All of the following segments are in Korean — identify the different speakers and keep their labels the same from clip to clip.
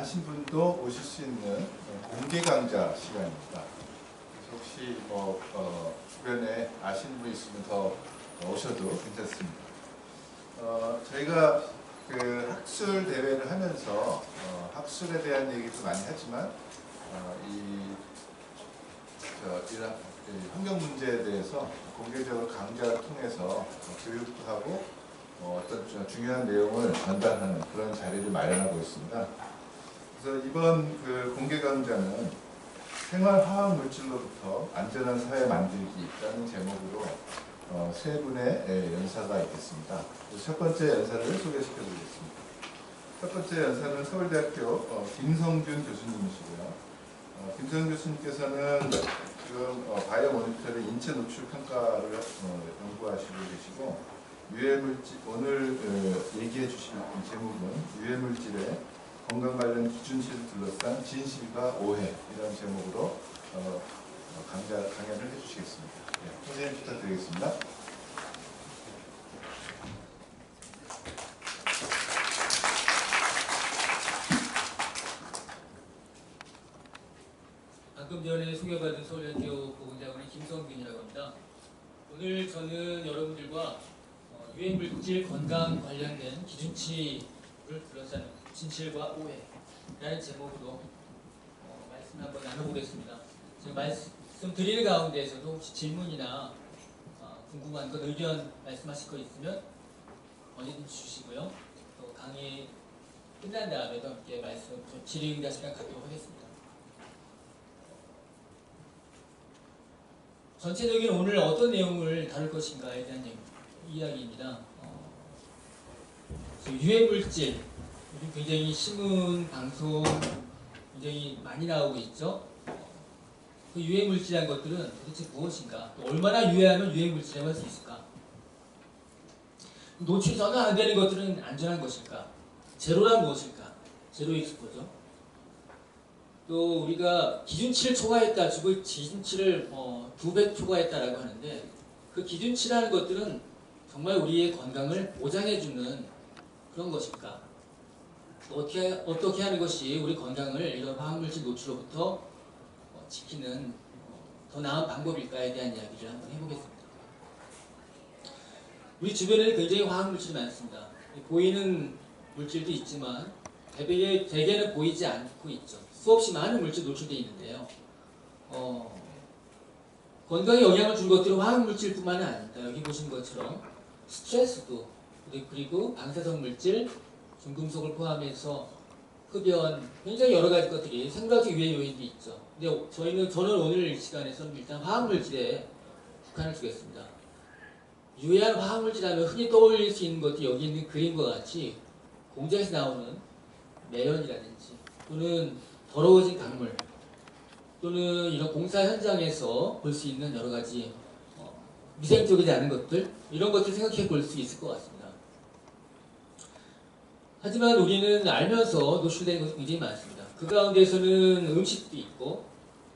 Speaker 1: 하신 분도 오실 수 있는 공개 강좌 시간입니다. 혹시 주변에 아시는 분 있으면 더 오셔도 괜찮습니다. 저희가 그 학술 대회를 하면서 학술에 대한 얘기도 많이 하지만 이런 환경 문제에 대해서 공개적으로 강좌를 통해서 교육도 하고 어떤 중요한 내용을 전달하는 그런 자리를 마련하고 있습니다. 그래서 이번 그 공개 강좌는 생활화학 물질로부터 안전한 사회 만들기라는 제목으로 세 분의 연사가 있겠습니다. 첫 번째 연사를 소개시켜 드리겠습니다. 첫 번째 연사는 서울대학교 김성균 교수님이시고요. 김성균 교수님께서는 지금 바이오 모니터링 인체 노출 평가를 연구하시고 계시고, 유해물질, 오늘 얘기해 주실 제목은 유해물질의 건강 관련 기준치를 둘러싼 진실과 오해, 이런 제목으로 강연을 해주시겠습니다. 네, 선생님 부탁드리겠습니다.
Speaker 2: 방금 전에 소개받은 서울대학교 보건대학원의 김성균이라고 합니다. 오늘 저는 여러분들과 유해물질 건강 관련된 기준치를 둘러싼 진실과 오해라는 제목으로 말씀을 한번 나눠보겠습니다. 제가 말씀드리는 가운데에서도 혹시 질문이나 궁금한 것, 의견 말씀하실 거 있으면 언제든지 주시고요. 또 강의 끝난 다음에도 함께 말씀 질의응답 시간 갖도록 하겠습니다. 전체적인 오늘 어떤 내용을 다룰 것인가에 대한 이야기입니다. 유해물질, 요즘 굉장히 신문, 방송 굉장히 많이 나오고 있죠. 그 유해물질이라는 것들은 도대체 무엇인가? 또 얼마나 유해하면 유해물질이라고 할 수 있을까? 노출이 전혀 안 되는 것들은 안전한 것일까? 제로란 무엇일까? 제로 익스포죠. 또 우리가 기준치를 초과했다, 즉 기준치를 2배 초과했다라고 하는데, 그 기준치라는 것들은 정말 우리의 건강을 보장해주는 그런 것일까? 어떻게 하는 것이 우리 건강을 이런 화학물질 노출로부터 지키는 더 나은 방법일까에 대한 이야기를 한번 해보겠습니다. 우리 주변에는 굉장히 화학물질이 많습니다. 보이는 물질도 있지만 대개는 보이지 않고 있죠. 수없이 많은 물질이 노출되어 있는데요. 건강에 영향을 준 것들은 화학물질뿐만은 아닙니다. 여기 보시는 것처럼 스트레스도, 그리고 방사성 물질, 중금속을 포함해서 흡연, 굉장히 여러 가지 것들이 생물학적 유해 요인도 있죠. 근데 저는 오늘 시간에서는 일단 화학물질에 국한을 두겠습니다. 유해한 화학물질하면 흔히 떠올릴 수 있는 것이 여기 있는 그림과 같이 공장에서 나오는 매연이라든지, 또는 더러워진 강물, 또는 이런 공사 현장에서 볼 수 있는 여러 가지 미생적이지 않은 것들, 이런 것들 생각해 볼 수 있을 것 같습니다. 하지만 우리는 알면서 노출되는 것이 굉장히 많습니다. 그 가운데서는 음식도 있고,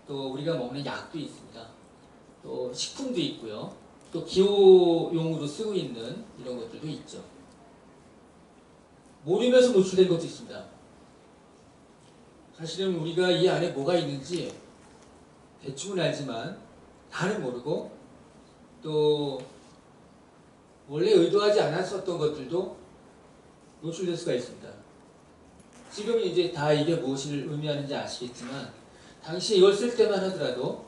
Speaker 2: 또 우리가 먹는 약도 있습니다. 또 식품도 있고요. 또 기호용으로 쓰고 있는 이런 것들도 있죠. 모르면서 노출된 것도 있습니다. 사실은 우리가 이 안에 뭐가 있는지 대충은 알지만 다는 모르고, 또 원래 의도하지 않았었던 것들도 노출될 수가 있습니다. 지금 이제 다 이게 무엇을 의미하는지 아시겠지만, 당시 이걸 쓸 때만 하더라도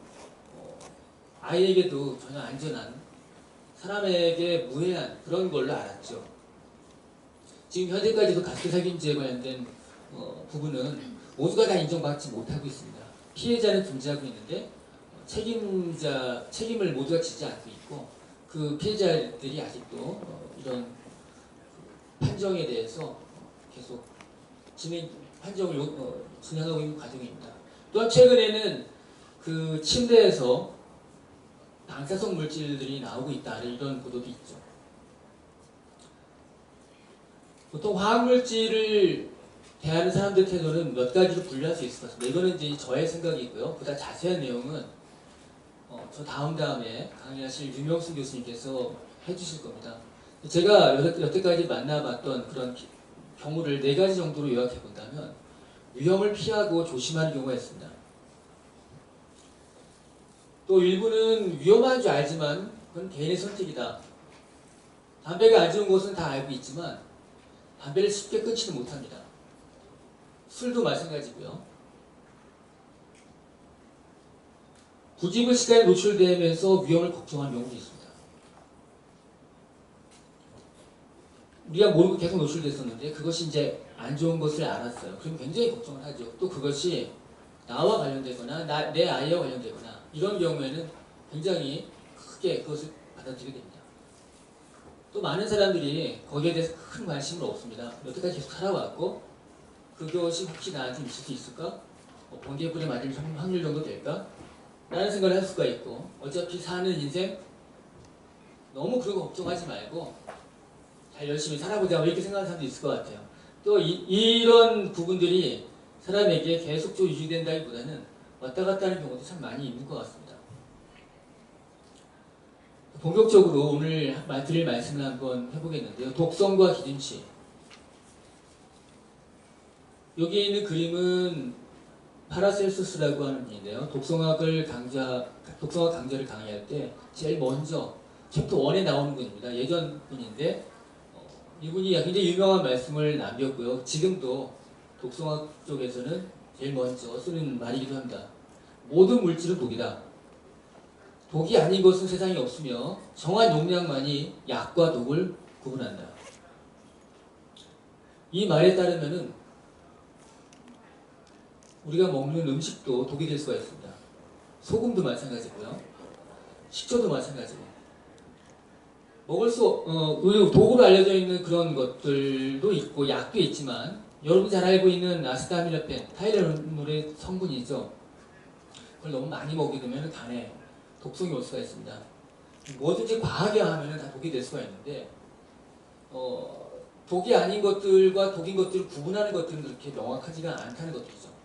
Speaker 2: 아이에게도 전혀 안전한, 사람에게 무해한 그런 걸로 알았죠. 지금 현재까지도 가스살균제에 관련된 부분은 모두가 다 인정받지 못하고 있습니다. 피해자는 존재하고 있는데 책임을 모두가 지지 않고 있고, 그 피해자들이 아직도 이런 판정에 대해서 계속 판정을 진행하고 있는 과정입니다. 또한 최근에는 그 침대에서 방사성 물질들이 나오고 있다, 이런 보도도 있죠. 보통 화학물질을 대하는 사람들 태도는 몇 가지로 분류할 수 있을 것 같습니다. 이거는 이제 저의 생각이고요. 보다 자세한 내용은 저 다음에 강의하실 유명순 교수님께서 해주실 겁니다. 제가 여태까지 만나봤던 그런 경우를 4가지 정도로 요약해 본다면, 위험을 피하고 조심하는 경우가 있습니다. 또 일부는 위험한 줄 알지만 그건 개인의 선택이다. 담배가 안 좋은 것은 다 알고 있지만 담배를 쉽게 끊지는 못합니다. 술도 마찬가지고요. 부지불 시간에 노출되면서 위험을 걱정하는 경우도 있습니다. 우리가 모르고 계속 노출됐었는데 그것이 이제 안 좋은 것을 알았어요. 그럼 굉장히 걱정을 하죠. 또 그것이 나와 관련되거나 내 아이와 관련되거나 이런 경우에는 굉장히 크게 그것을 받아들이게 됩니다. 또 많은 사람들이 거기에 대해서 큰 관심은 없습니다. 여태까지 계속 살아왔고 그것이 혹시 나한테 있을 수 있을까? 번개불에 맞을 확률 정도 될까? 라는 생각을 할 수가 있고 어차피 사는 인생 너무 그런 거 걱정하지 말고 잘 열심히 살아보자 이렇게 생각하는 사람도 있을 것 같아요. 또 이런 부분들이 사람에게 계속적으로 유지된다기보다는 왔다 갔다 하는 경우도 참 많이 있는 것 같습니다. 본격적으로 오늘 드릴 말씀을 한번 해보겠는데요. 독성과 기준치. 여기 있는 그림은 파라셀수스라고 하는 분인데요. 독성학 강좌를 강의할 때 제일 먼저 챕터 1에 나오는 분입니다. 예전 분인데 이분이 굉장히 유명한 말씀을 남겼고요. 지금도 독성학 쪽에서는 제일 먼저 쓰는 말이기도 합니다. 모든 물질은 독이다. 독이 아닌 것은 세상에 없으며 정한 용량만이 약과 독을 구분한다. 이 말에 따르면은 우리가 먹는 음식도 독이 될 수가 있습니다. 소금도 마찬가지고요. 식초도 마찬가지고. 그리고 독으로 알려져 있는 그런 것들도 있고 약도 있지만 여러분 잘 알고 있는 아스타미노펜, 타이레놀의 성분이죠. 그걸 너무 많이 먹게 되면 간에 독성이 올 수가 있습니다. 뭐든지 과하게 하면 다 독이 될 수가 있는데 독이 아닌 것들과 독인 것들을 구분하는 것들은 그렇게 명확하지가 않다는 것들이죠.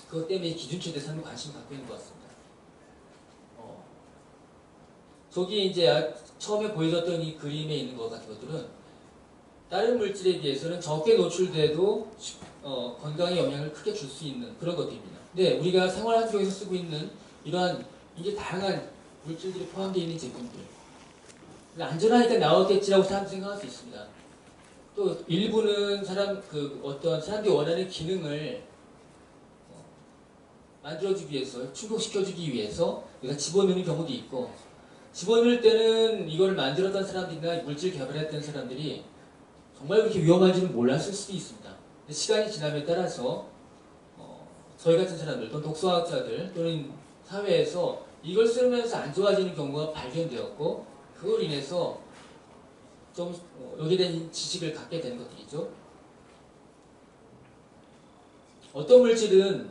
Speaker 2: 그것 때문에 기준치에 대해서 한번 관심을 갖고 있는 것 같습니다. 저기 이제 처음에 보여줬던 이 그림에 있는 것 같은 것들은 다른 물질에 비해서는 적게 노출돼도 건강에 영향을 크게 줄 수 있는 그런 것들입니다. 근데 우리가 생활 환경에서 쓰고 있는 이러한 이게 다양한 물질들이 포함되어 있는 제품들 안전하니까 나왔겠지라고 사람들이 생각할 수 있습니다. 또 일부는 어떤 사람들이 원하는 기능을 만들어주기 위해서 충족시켜주기 위해서 우리가 집어넣는 경우도 있고 집어넣을 때는 이걸 만들었던 사람들이나 물질 개발했던 사람들이 정말 그렇게 위험한지는 몰랐을 수도 있습니다. 시간이 지남에 따라서 저희 같은 사람들 또는 독서학자들 또는 사회에서 이걸 쓰면서 안 좋아지는 경우가 발견되었고 그걸 인해서 좀 여기에 대한 지식을 갖게 되는 것들이죠. 어떤 물질은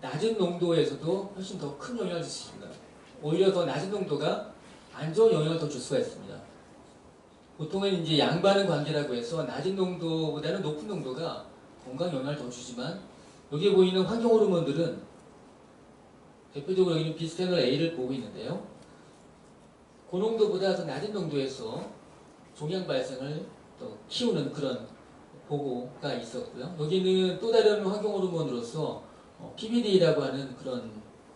Speaker 2: 낮은 농도에서도 훨씬 더 큰 영향을 줄 수 있습니다. 오히려 더 낮은 농도가 안 좋은 영향을 더 줄 수가 있습니다. 보통은 이제 양반은 관계라고 해서 낮은 농도보다는 높은 농도가 건강 영향을 더 주지만 여기에 보이는 환경 호르몬들은 대표적으로 여기는 비스페놀 A를 보고 있는데요. 고농도보다 더 낮은 농도에서 종양 발생을 또 키우는 그런 보고가 있었고요. 여기는 또 다른 환경 호르몬으로서 PBD라고 하는 그런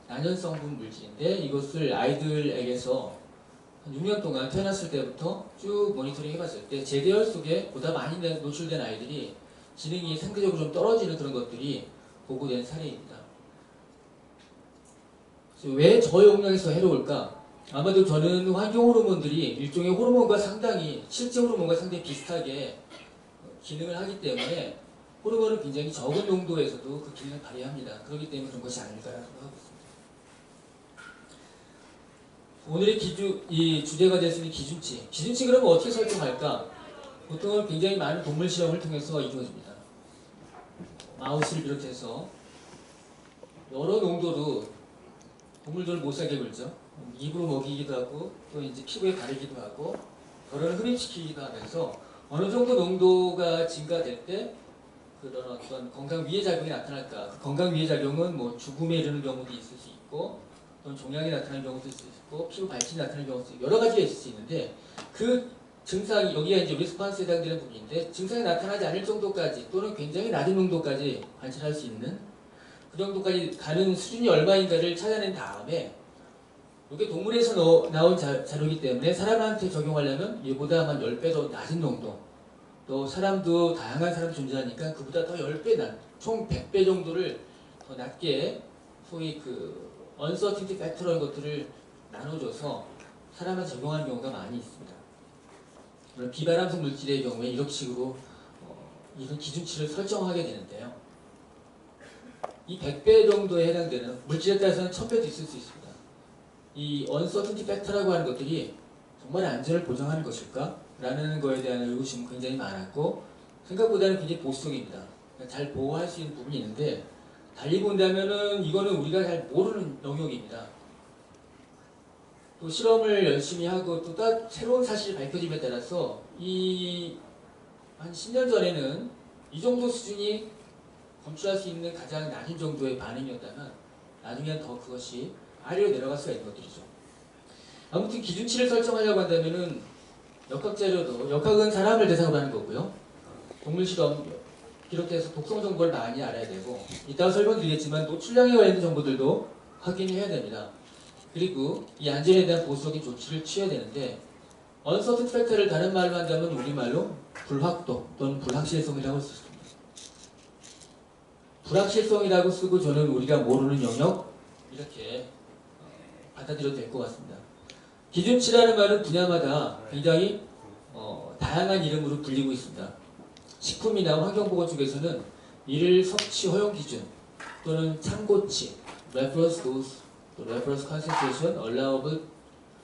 Speaker 2: 난연성분 물질인데 이것을 아이들에게서 한 6년 동안 태어났을 때부터 쭉 모니터링 해봤을 때 제대열 속에 보다 많이 노출된 아이들이 지능이 상대적으로 좀 떨어지는 그런 것들이 보고된 사례입니다. 왜 저용량에서 해로울까? 아마도 저는 환경 호르몬들이 일종의 호르몬과 실제 호르몬과 상당히 비슷하게 기능을 하기 때문에 호르몬은 굉장히 적은 농도에서도 그 기능을 발휘합니다. 그렇기 때문에 그런 것이 아닐까라고 하고 있습니다. 오늘의 이 주제가 될 수 있는 기준치. 기준치 그러면 어떻게 설정할까? 보통은 굉장히 많은 동물 실험을 통해서 이루어집니다. 마우스를 비롯해서 여러 농도로 동물들을 못 살게 굴죠. 입으로 먹이기도 하고 또 이제 피부에 가리기도 하고 혈흔을 흡입시키기도 하면서 어느 정도 농도가 증가될 때 그런 어떤 건강 위해 작용이 나타날까? 그 건강 위해 작용은 뭐 죽음에 이르는 경우도 있을 수 있고 또는 종양이 나타나는 경우도 있을 수 있고 피부 발진이 나타나는 경우도 있고 여러 가지가 있을 수 있는데 그 증상이 여기가 이제 리스폰스에 해당되는 부분인데 증상이 나타나지 않을 정도까지 또는 굉장히 낮은 농도까지 관찰할 수 있는 그 정도까지 가는 수준이 얼마인가를 찾아낸 다음에 이게 동물에서 나온 자료이기 때문에 사람한테 적용하려면 이보다 한 10배 더 낮은 농도 또 사람도 다양한 사람이 존재하니까 그보다 더 10배 총 100배 정도를 더 낮게 소위 그 uncertainty factor라는 것들을 나눠줘서 사람한테 적용하는 경우가 많이 있습니다. 비발암성 물질의 경우에 이런 식으로 이런 기준치를 설정하게 되는데요. 이 100배 정도에 해당되는 물질에 따라서는 1000배도 있을 수 있습니다. 이 uncertainty factor라고 하는 것들이 정말 안전을 보장하는 것일까? 라는 거에 대한 의구심은 굉장히 많았고 생각보다는 굉장히 보수적입니다. 잘 보호할 수 있는 부분이 있는데 달리 본다면은 이거는 우리가 잘 모르는 영역입니다. 또 실험을 열심히 하고 또 새로운 사실이 밝혀짐에 따라서 한 10년 전에는 이 정도 수준이 검출할 수 있는 가장 낮은 정도의 반응이었다면 나중에는 더 그것이 아래로 내려갈 수가 있는 것들이죠. 아무튼 기준치를 설정하려고 한다면은 역학자료도 역학은 사람을 대상으로 하는 거고요. 동물 실험 비롯해서 독성 정보를 많이 알아야 되고 이따가 설명드리겠지만 노출량에 관련된 정보들도 확인해야 됩니다. 그리고 이 안전에 대한 보수적인 조치를 취해야 되는데 uncertainty factor를 다른 말로 한다면 우리말로 불확도 또는 불확실성이라고 할 수 있습니다. 불확실성이라고 쓰고 저는 우리가 모르는 영역 이렇게 받아들여도 될 것 같습니다. 기준치라는 말은 분야마다 굉장히 다양한 이름으로 불리고 있습니다. 식품이나 환경보건 쪽에서는 이를 섭취 허용 기준 또는 참고치, reference dose, 또 reference concentration, allowable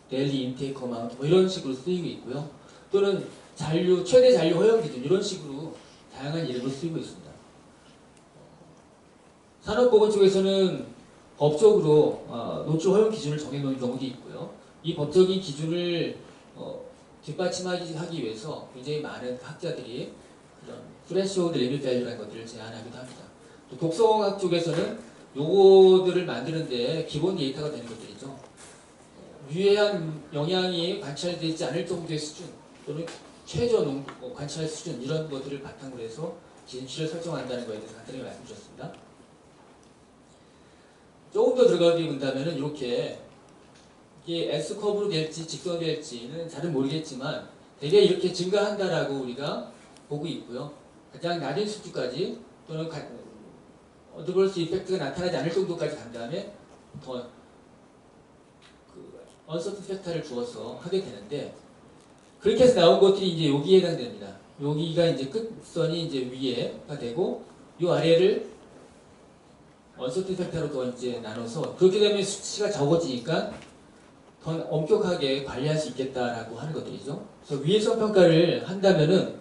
Speaker 2: daily intake amount 뭐 이런 식으로 쓰이고 있고요. 또는 잔류, 최대 잔류 허용 기준 이런 식으로 다양한 이름으로 쓰이고 있습니다. 산업보건 쪽에서는 법적으로 노출 허용 기준을 정해놓은 경우도 있고요. 이 법적인 기준을 뒷받침하기 위해서 굉장히 많은 학자들이 그런 threshold limit value라는 것들을 제안하기도 합니다. 또 독성학 쪽에서는 요거들을 만드는데 기본 데이터가 되는 것들이죠. 유해한 영향이 관찰되지 않을 정도의 수준 또는 최저 관찰 수준 이런 것들을 바탕으로 해서 기준치를 설정한다는 것에 대해서 간단히 말씀드렸습니다. 조금 더 들어가게 본다면은 이렇게 이게 S커브로 될지 직선이 될지는 잘은 모르겠지만 대개 이렇게 증가한다라고 우리가 보고 있고요. 가장 낮은 수준까지 또는 어드버스 이펙트가 나타나지 않을 정도까지 간 다음에 더 언서튼 팩터를 주어서 하게 되는데 그렇게 해서 나온 것들이 이제 여기에 해당됩니다. 여기가 이제 끝선이 이제 위에가 되고 이 아래를 언서튼 팩터로 더 이제 나눠서 그렇게 되면 수치가 적어지니까 더 엄격하게 관리할 수 있겠다라고 하는 것들이죠. 그래서 위해성 평가를 한다면은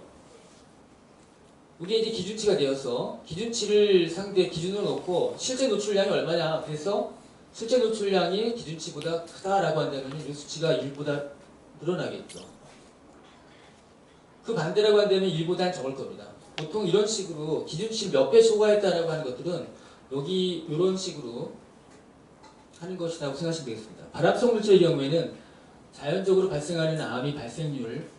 Speaker 2: 이게 이제 기준치가 되어서 기준치를 상대 기준으로 놓고 실제 노출량이 얼마냐 그래서 실제 노출량이 기준치보다 크다라고 한다면 이 수치가 1보다 늘어나겠죠. 그 반대라고 한다면 1보다 적을 겁니다. 보통 이런 식으로 기준치를 몇 배 초과했다라고 하는 것들은 여기 이런 식으로 하는 것이라고 생각하시면 되겠습니다. 발암성 물질의 경우에는 자연적으로 발생하는 암이 발생률을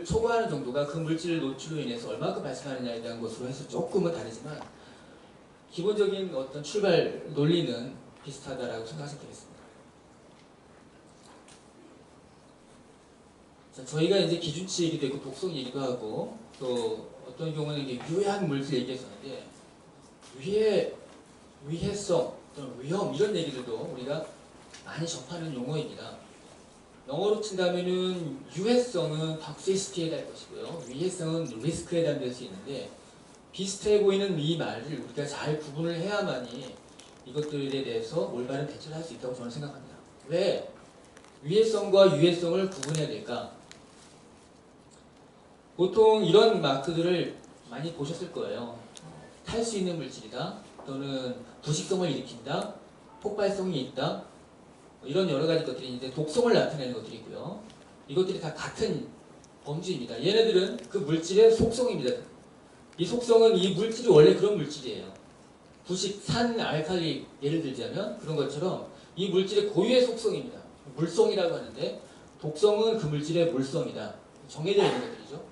Speaker 2: 초과하는 정도가 그 물질 노출로 인해서 얼마큼 발생하느냐에 대한 것으로 해서 조금은 다르지만 기본적인 어떤 출발 논리는 비슷하다라고 생각하시면 되겠습니다. 자, 저희가 이제 기준치 얘기도 있고 독성 얘기도 하고 또 어떤 경우는 이게 유해한 물질 얘기했었는데 위해성 또는 위험 이런 얘기들도 우리가 많이 접하는 용어입니다. 영어로 친다면은 유해성은 toxicity에 해당할 것이고요. 위해성은 리스크에 해당될 수 있는데 비슷해 보이는 이 말을 우리가 잘 구분을 해야만이 이것들에 대해서 올바른 대처를 할 수 있다고 저는 생각합니다. 왜 위해성과 유해성을 구분해야 될까? 보통 이런 마크들을 많이 보셨을 거예요. 탈 수 있는 물질이다 또는 부식성을 일으킨다, 폭발성이 있다 이런 여러 가지 것들이 있는데 독성을 나타내는 것들이 있고요. 이것들이 다 같은 범주입니다. 얘네들은 그 물질의 속성입니다. 이 속성은 이 물질이 원래 그런 물질이에요. 부식, 산, 알칼리 예를 들자면 그런 것처럼 이 물질의 고유의 속성입니다. 물성이라고 하는데 독성은 그 물질의 물성이다. 정해져 있는 것들이죠.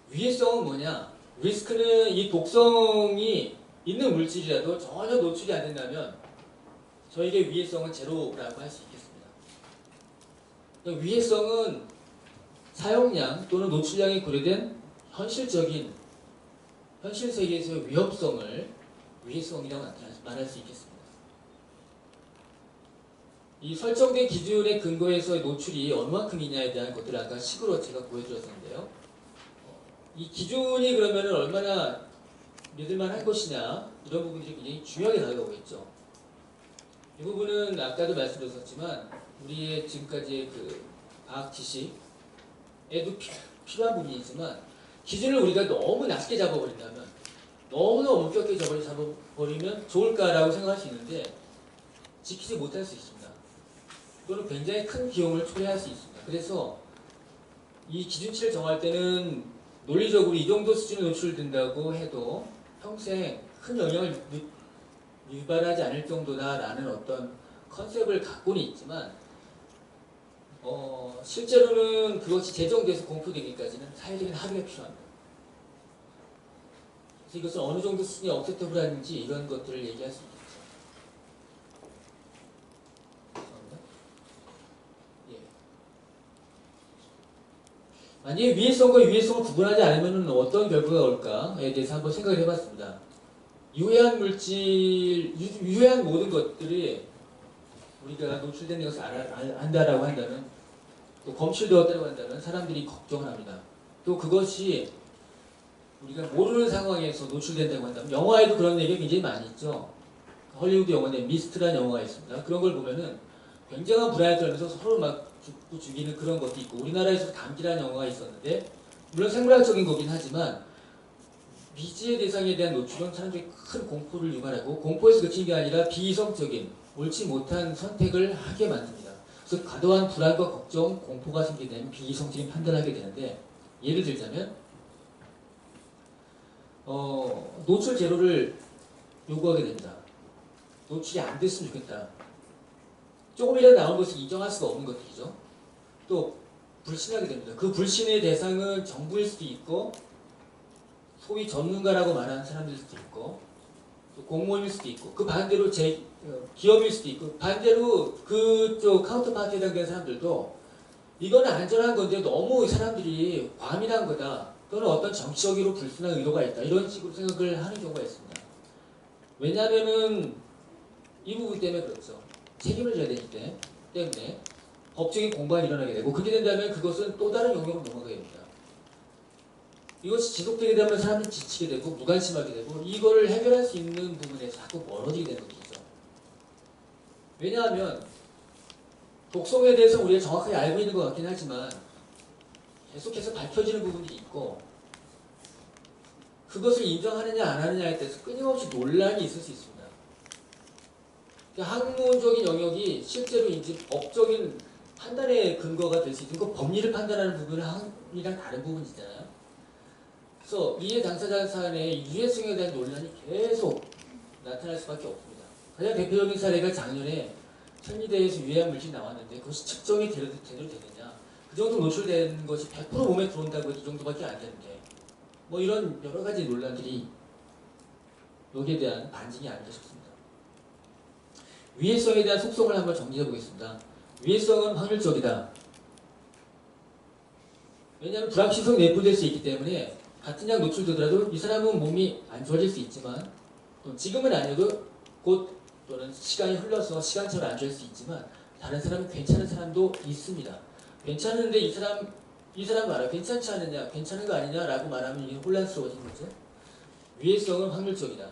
Speaker 2: 위해성은 뭐냐? 리스크는 이 독성이 있는 물질이라도 전혀 노출이 안 된다면 저에게 위해성은 제로라고 할 수 있겠습니다. 그러니까 위해성은 사용량 또는 노출량이 고려된 현실적인 현실 세계에서의 위험성을 위해성이라고 말할 수 있겠습니다. 이 설정된 기준의 근거에서의 노출이 얼마큼이냐에 대한 것들을 아까 식으로 제가 보여드렸었는데요. 이 기준이 그러면 얼마나 믿을만한 것이냐 이런 부분들이 굉장히 중요하게 다가오겠죠. 이 부분은 아까도 말씀드렸었지만 우리의 지금까지의 그 과학 지식에도 필요한 부분이 있지만 기준을 우리가 너무 낮게 잡아버린다면 너무너무 엄격하게 잡아버리면 좋을까라고 생각할 수 있는데 지키지 못할 수 있습니다. 또는 굉장히 큰 비용을 초래할 수 있습니다. 그래서 이 기준치를 정할 때는 논리적으로 이 정도 수준에 노출된다고 해도 평생 큰 영향을 유발하지 않을 정도다라는 어떤 컨셉을 갖고는 있지만 실제로는 그것이 제정돼서 공표되기까지는 사회적인 합의가 필요합니다. 그래서 이것을 어느 정도 수준이 억셉터블 하는지 이런 것들을 얘기할 수 있겠죠. 죄송합니다. 예. 만약에 위해성과 유해성을 구분하지 않으면 어떤 결과가 올까에 대해서 한번 생각을 해봤습니다. 유해한 물질, 유해한 모든 것들이 우리가 노출된 것을 안다라고 한다면 또 검출되었다고 한다면 사람들이 걱정을 합니다. 또 그것이 우리가 모르는 상황에서 노출된다고 한다면 영화에도 그런 얘기가 굉장히 많이 있죠. 헐리우드 영화인데 미스트라는 영화가 있습니다. 그런 걸 보면은 굉장한 불안에 떨면서 서로 막 죽고 죽이는 그런 것도 있고 우리나라에서 감기라는 영화가 있었는데 물론 생물학적인 거긴 하지만 미지의 대상에 대한 노출은 사람들이 큰 공포를 유발하고 공포에서 그치는 게 아니라 비이성적인 옳지 못한 선택을 하게 만듭니다. 그래서 과도한 불안과 걱정, 공포가 생기게 되면 비이성적인 판단을 하게 되는데 예를 들자면 노출 제로를 요구하게 됩니다. 노출이 안 됐으면 좋겠다. 조금이라도 나온 것을 인정할 수가 없는 것들이죠. 또 불신하게 됩니다. 그 불신의 대상은 정부일 수도 있고 소위 전문가라고 말하는 사람들일 수도 있고 또 공무원일 수도 있고 그 반대로 기업일 수도 있고 반대로 그쪽 카운터파트에 해당되는 사람들도 이거는 안전한 건데 너무 사람들이 과민한 거다 또는 어떤 정치적으로 불순한 의도가 있다 이런 식으로 생각을 하는 경우가 있습니다. 왜냐하면은 이 부분 때문에 그렇죠. 책임을 져야 되기 때문에 법적인 공방이 일어나게 되고 그렇게 된다면 그것은 또 다른 영역으로 넘어가게 됩니다. 이것이 지속되게 되면 사람들이 지치게 되고 무관심하게 되고 이거를 해결할 수 있는 부분에서 자꾸 멀어지게 되는 것이죠. 왜냐하면 독성에 대해서 우리가 정확하게 알고 있는 것 같긴 하지만 계속해서 밝혀지는 부분이 있고 그것을 인정하느냐 안 하느냐에 대해서 끊임없이 논란이 있을 수 있습니다. 학문적인 영역이 실제로 이제 법적인 판단의 근거가 될 수 있는 그 법리를 판단하는 부분은 학문이랑 다른 부분이잖아요. 그래서 이해 당사자 사안의 유해성에 대한 논란이 계속 나타날 수밖에 없습니다. 가장 대표적인 사례가 작년에 천리대에서 유해한 물질이 나왔는데 그것이 측정이 제대로 되느냐 그 정도 노출되는 것이 100% 몸에 들어온다고 해도 이 정도밖에 안 되는데 뭐 이런 여러 가지 논란들이 여기에 대한 반증이 아닌가 싶습니다. 위해성에 대한 속성을 한번 정리해 보겠습니다. 위해성은 확률적이다. 왜냐하면 불확실성이 내포될 수 있기 때문에 같은 양 노출되더라도 이 사람은 몸이 안 좋아질 수 있지만 또 지금은 아니어도 곧 또는 시간이 흘러서 시간차로 안 좋아질 수 있지만 다른 사람은 괜찮은 사람도 있습니다. 괜찮은데 이 사람 말아 괜찮지 않느냐 괜찮은 거 아니냐라고 말하면 이게 혼란스러워진 거죠. 위해성은 확률적이다.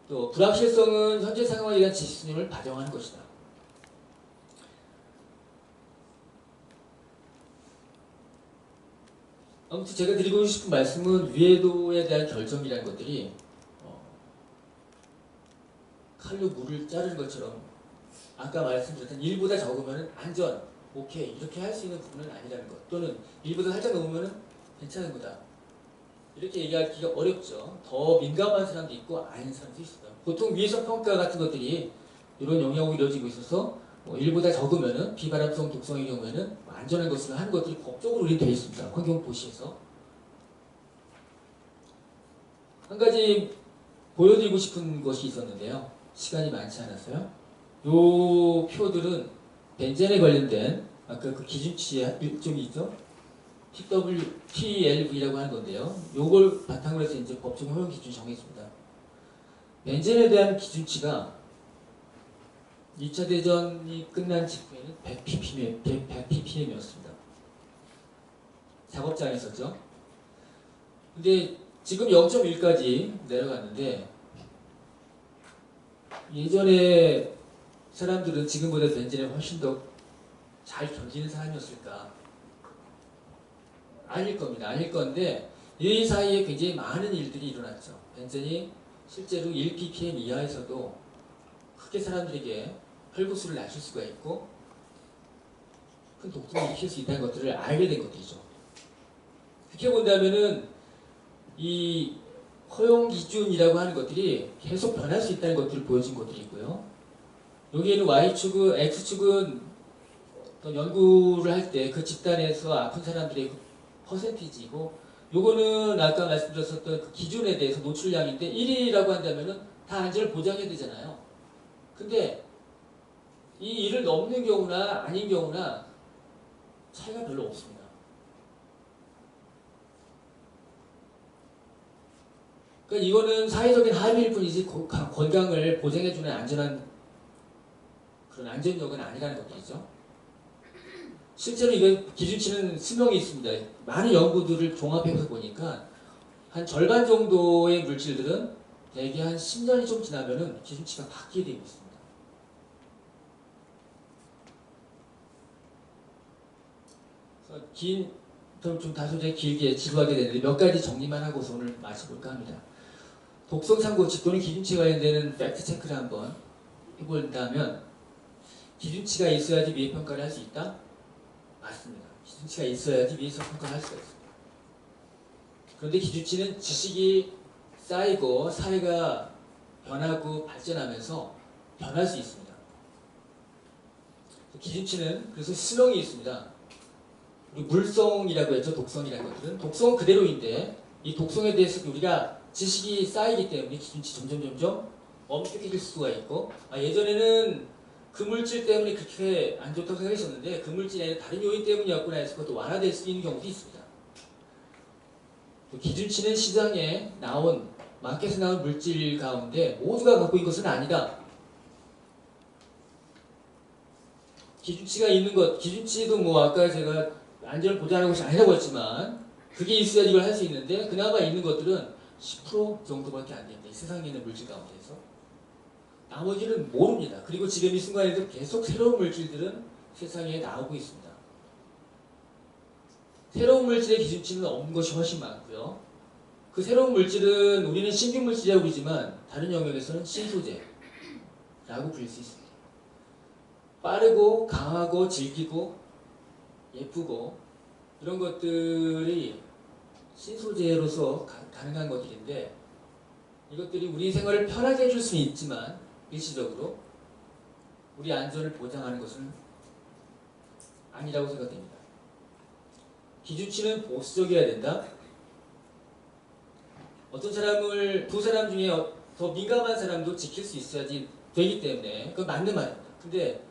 Speaker 2: 또 불확실성은 현재 상황에 대한 지식수님을 반영하는 것이다. 아무튼 제가 드리고 싶은 말씀은 위해도에 대한 결정이라는 것들이 칼로 물을 자르는 것처럼 아까 말씀드렸던 1보다 적으면 안전, 오케이 이렇게 할 수 있는 부분은 아니라는 것 또는 1보다 살짝 넘으면 괜찮은 거다 이렇게 얘기하기가 어렵죠. 더 민감한 사람도 있고 아닌 사람도 있습니다. 보통 위해성 평가 같은 것들이 이런 영역으로 이루어지고 있어서 1보다 적으면 비바람성 독성의 경우에는 안전한 것을 하는 것들이 법적으로 우리 되어 있습니다. 환경보시에서. 한 가지 보여드리고 싶은 것이 있었는데요. 시간이 많지 않았어요. 요 표들은 벤젠에 관련된 아까 그 기준치의 일종이 있죠. TLV라고 하는 건데요. 요걸 바탕으로 해서 이제 법적 허용 기준이 정했습니다. 벤젠에 대한 기준치가 2차 대전이 끝난 직후에는 100ppm이었습니다. 작업장에서죠. 근데 지금 0.1까지 내려갔는데 예전에 사람들은 지금보다 벤젠에 훨씬 더 잘 견디는 사람이었을까? 아닐 겁니다. 아닐 건데 이 사이에 굉장히 많은 일들이 일어났죠. 벤젠이 실제로 1ppm 이하에서도 크게 사람들에게 혈구수를 낮출 수가 있고 큰 독성을 일으킬 수 있다는 것들을 알게 된 것들이죠. 그렇게 본다면은 이 허용 기준이라고 하는 것들이 계속 변할 수 있다는 것들을 보여준 것들이 있고요. 여기에는 Y축은, X축은 어떤 연구를 할 때 그 집단에서 아픈 사람들의 그 퍼센티지고 요거는 아까 말씀드렸었던 그 기준에 대해서 노출량인데 1이라고 한다면은 다 안전을 보장해야 되잖아요. 근데 이 1을 넘는 경우나 아닌 경우나 차이가 별로 없습니다. 그러니까 이거는 사회적인 합의일 뿐이지 건강을 보장해주는 안전한 그런 안전력은 아니라는 것이죠. 실제로 이거 기준치는 수명이 있습니다. 많은 연구들을 종합해서 보니까 한 절반 정도의 물질들은 대개 한 10년이 좀 지나면은 기준치가 바뀌게 되고 있습니다. 좀 다소제 길게 지루하게 되는데 몇 가지 정리만 하고서 오늘 마쳐볼까 합니다. 독성 참고치 또는 기준치에 관련되는 팩트 체크를 한번 해본다면 기준치가 있어야지 위해 평가를 할 수 있다? 맞습니다. 기준치가 있어야지 위에서 평가를 할 수가 있습니다. 그런데 기준치는 지식이 쌓이고 사회가 변하고 발전하면서 변할 수 있습니다. 기준치는 그래서 수명이 있습니다. 물성이라고 했죠. 독성이라는 것들은 독성은 그대로인데 이 독성에 대해서 우리가 지식이 쌓이기 때문에 기준치 점점 엄격해질 수가 있고 예전에는 그 물질 때문에 그렇게 안 좋다고 생각했었는데 그 물질이 아니라 다른 요인 때문이었구나 해서 그것도 완화될 수 있는 경우도 있습니다. 기준치는 시장에 나온 마켓에 나온 물질 가운데 모두가 갖고 있는 것은 아니다. 기준치가 있는 것, 기준치도 뭐 아까 제가 안전을 보장하는 것이 아니라고 했지만 그게 있어야 이걸 할 수 있는데 그나마 있는 것들은 10% 정도밖에 안 됩니다. 이 세상에 있는 물질 가운데서. 나머지는 모릅니다. 그리고 지금 이 순간에도 계속 새로운 물질들은 세상에 나오고 있습니다. 새로운 물질의 기준치는 없는 것이 훨씬 많고요. 그 새로운 물질은 우리는 신규 물질이라고 부르지만 다른 영역에서는 신소재라고 불릴 수 있습니다. 빠르고 강하고 질기고 예쁘고 이런 것들이 신소재로서 가능한 것들인데 이것들이 우리 생활을 편하게 해줄 수는 있지만 일시적으로 우리 안전을 보장하는 것은 아니라고 생각됩니다. 기준치는 보수적이어야 된다. 어떤 사람을 두 사람 중에 더 민감한 사람도 지킬 수 있어야지 되기 때문에 그건 맞는 말입니다. 근데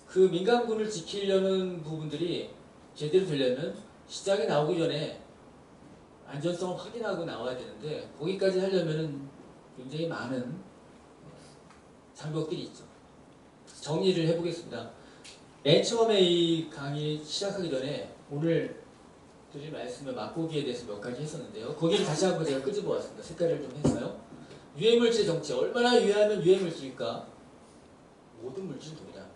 Speaker 2: 그 민감군을 지키려는 부분들이 제대로 되려면 시장에 나오기 전에 안전성을 확인하고 나와야 되는데 거기까지 하려면 굉장히 많은 장벽들이 있죠. 정리를 해보겠습니다. 맨 처음에 이 강의 시작하기 전에 오늘 드릴 말씀을 맛보기에 대해서 몇 가지 했었는데요. 거기를 다시 한번 제가 끄집어 왔습니다. 색깔을 좀 해서요. 유해물질 정체. 얼마나 유해하면 유해물질일까? 모든 물질은 독이다.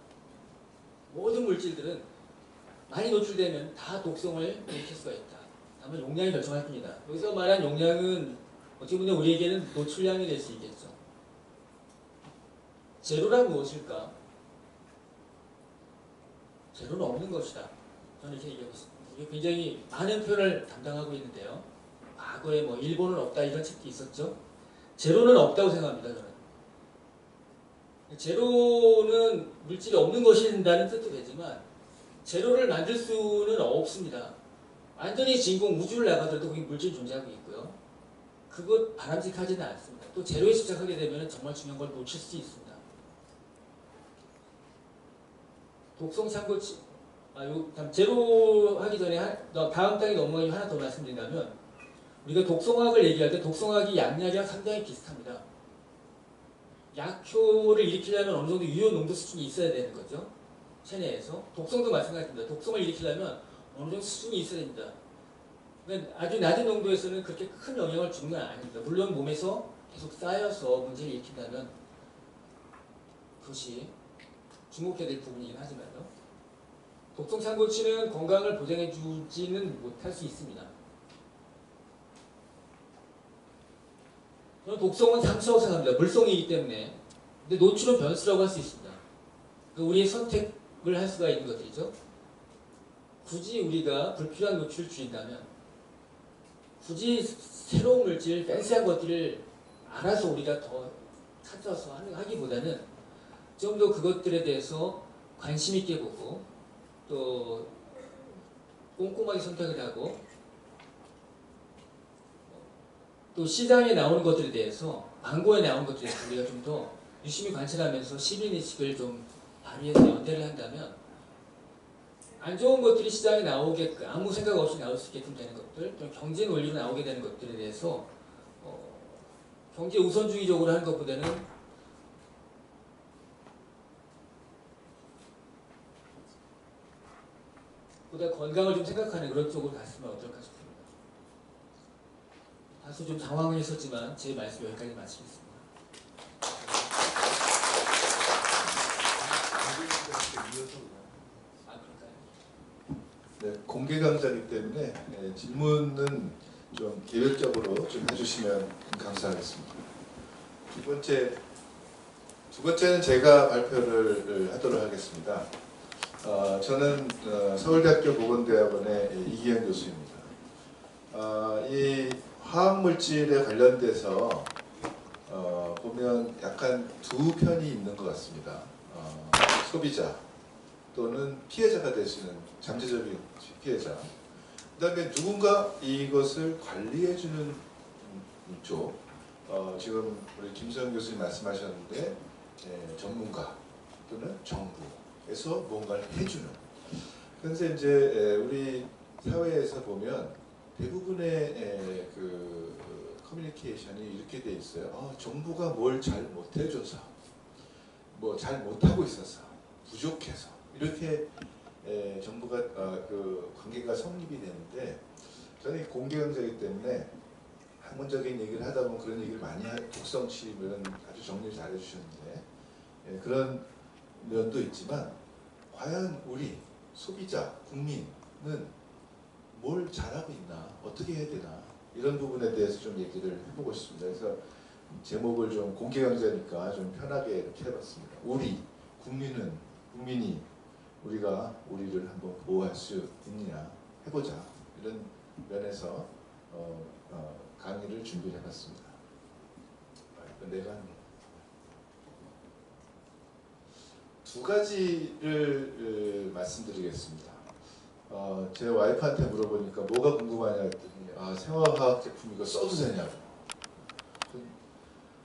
Speaker 2: 모든 물질들은 많이 노출되면 다 독성을 일으킬 수가 있다. 다만 용량이 결정할 뿐이다. 여기서 말한 용량은 어떻게 보면 우리에게는 노출량이 될 수 있겠죠. 제로란 무엇일까? 제로는 없는 것이다. 저는 이렇게 얘기하고 있습니다. 이게 굉장히 많은 표현을 담당하고 있는데요. 과거에 뭐 일본은 없다 이런 책도 있었죠. 제로는 없다고 생각합니다. 저는. 제로는 물질이 없는 것이 된다는 뜻도 되지만 제로를 만들 수는 없습니다. 완전히 진공 우주를 나가더라도 거기 물질이 존재하고 있고요. 그것 바람직하지는 않습니다. 또 제로에 집착하게 되면 정말 중요한 걸 놓칠 수 있습니다. 독성 참고치, 제로 하기 전에 다음 단계 넘어가기 하나 더 말씀드린다면, 우리가 독성화학을 얘기할 때 독성화학이 양약이랑 상당히 비슷합니다. 약효를 일으키려면 어느 정도 유효 농도 수준이 있어야 되는 거죠. 체내에서. 독성도 마찬가지입니다. 독성을 일으키려면 어느 정도 수준이 있어야 됩니다. 그러니까 아주 낮은 농도에서는 그렇게 큰 영향을 주는 건 아닙니다. 물론 몸에서 계속 쌓여서 문제를 일으킨다면 그것이 주목해야 될 부분이긴 하지만요. 독성 참고치는 건강을 보장해 주지는 못할 수 있습니다. 저는 독성은 상수라고 생각합니다. 물성이기 때문에. 근데 노출은 변수라고 할 수 있습니다. 우리의 선택을 할 수가 있는 것들이죠. 굳이 우리가 불필요한 노출을 줄인다면, 굳이 새로운 물질, 팬시한 것들을 알아서 우리가 더 찾아서 하기보다는 좀 더 그것들에 대해서 관심 있게 보고 또 꼼꼼하게 선택을 하고 또 시장에 나오는 것들에 대해서, 광고에 나오는 것들에 대해서 우리가 좀 더 유심히 관찰하면서 시민의식을 좀 발휘해서 연대를 한다면 안 좋은 것들이 시장에 나오게끔, 아무 생각 없이 나올 수 있게끔 되는 것들, 좀 경제 논리로 나오게 되는 것들에 대해서 경제 우선주의적으로 하는 것보다는 보다 건강을 좀 생각하는 그런 쪽으로 갔으면 어떨까 싶습니다. 다소 좀 당황을 했었지만 제 말씀 여기까지 마치겠습니다.
Speaker 1: 네, 공개 강좌이기 때문에 질문은 좀 계획적으로 좀 해주시면 감사하겠습니다. 두 번째는 제가 발표를 하도록 하겠습니다. 저는 서울대학교 보건대학원의 이기현 교수입니다. 이 화학물질에 관련돼서 보면 약간 두 편이 있는 것 같습니다. 소비자 또는 피해자가 될 수 있는 잠재적인 피해자, 그 다음에 누군가 이것을 관리해주는 쪽, 지금 우리 김수영 교수님 말씀하셨는데 전문가 또는 정부에서 뭔가를 해주는. 그런데 이제 우리 사회에서 보면 대부분의 그 커뮤니케이션이 이렇게 돼 있어요. 정부가 뭘 잘 못해줘서, 뭐 잘 못하고 있어서, 부족해서 이렇게 정부가 그 관계가 성립이 되는데, 저는 공개 강좌이기 때문에 학문적인 얘기를 하다 보면 그런 얘기를 많이 독성치 이런 아주 정리를 잘 해주셨는데 그런 면도 있지만, 과연 우리 소비자, 국민은 뭘 잘하고 있나, 어떻게 해야 되나, 이런 부분에 대해서 좀 얘기를 해보고 싶습니다. 그래서 제목을 좀 공개 강좌니까 좀 편하게 이렇게 해봤습니다. 우리 국민이 우리가 우리를 한번 보호할 수 있느냐 해보자, 이런 면에서 강의를 준비해봤습니다. 내가 두 가지를 말씀드리겠습니다. 제 와이프한테 물어보니까 뭐가 궁금하냐 했더니 생화화학 제품 이거 써도 되냐고,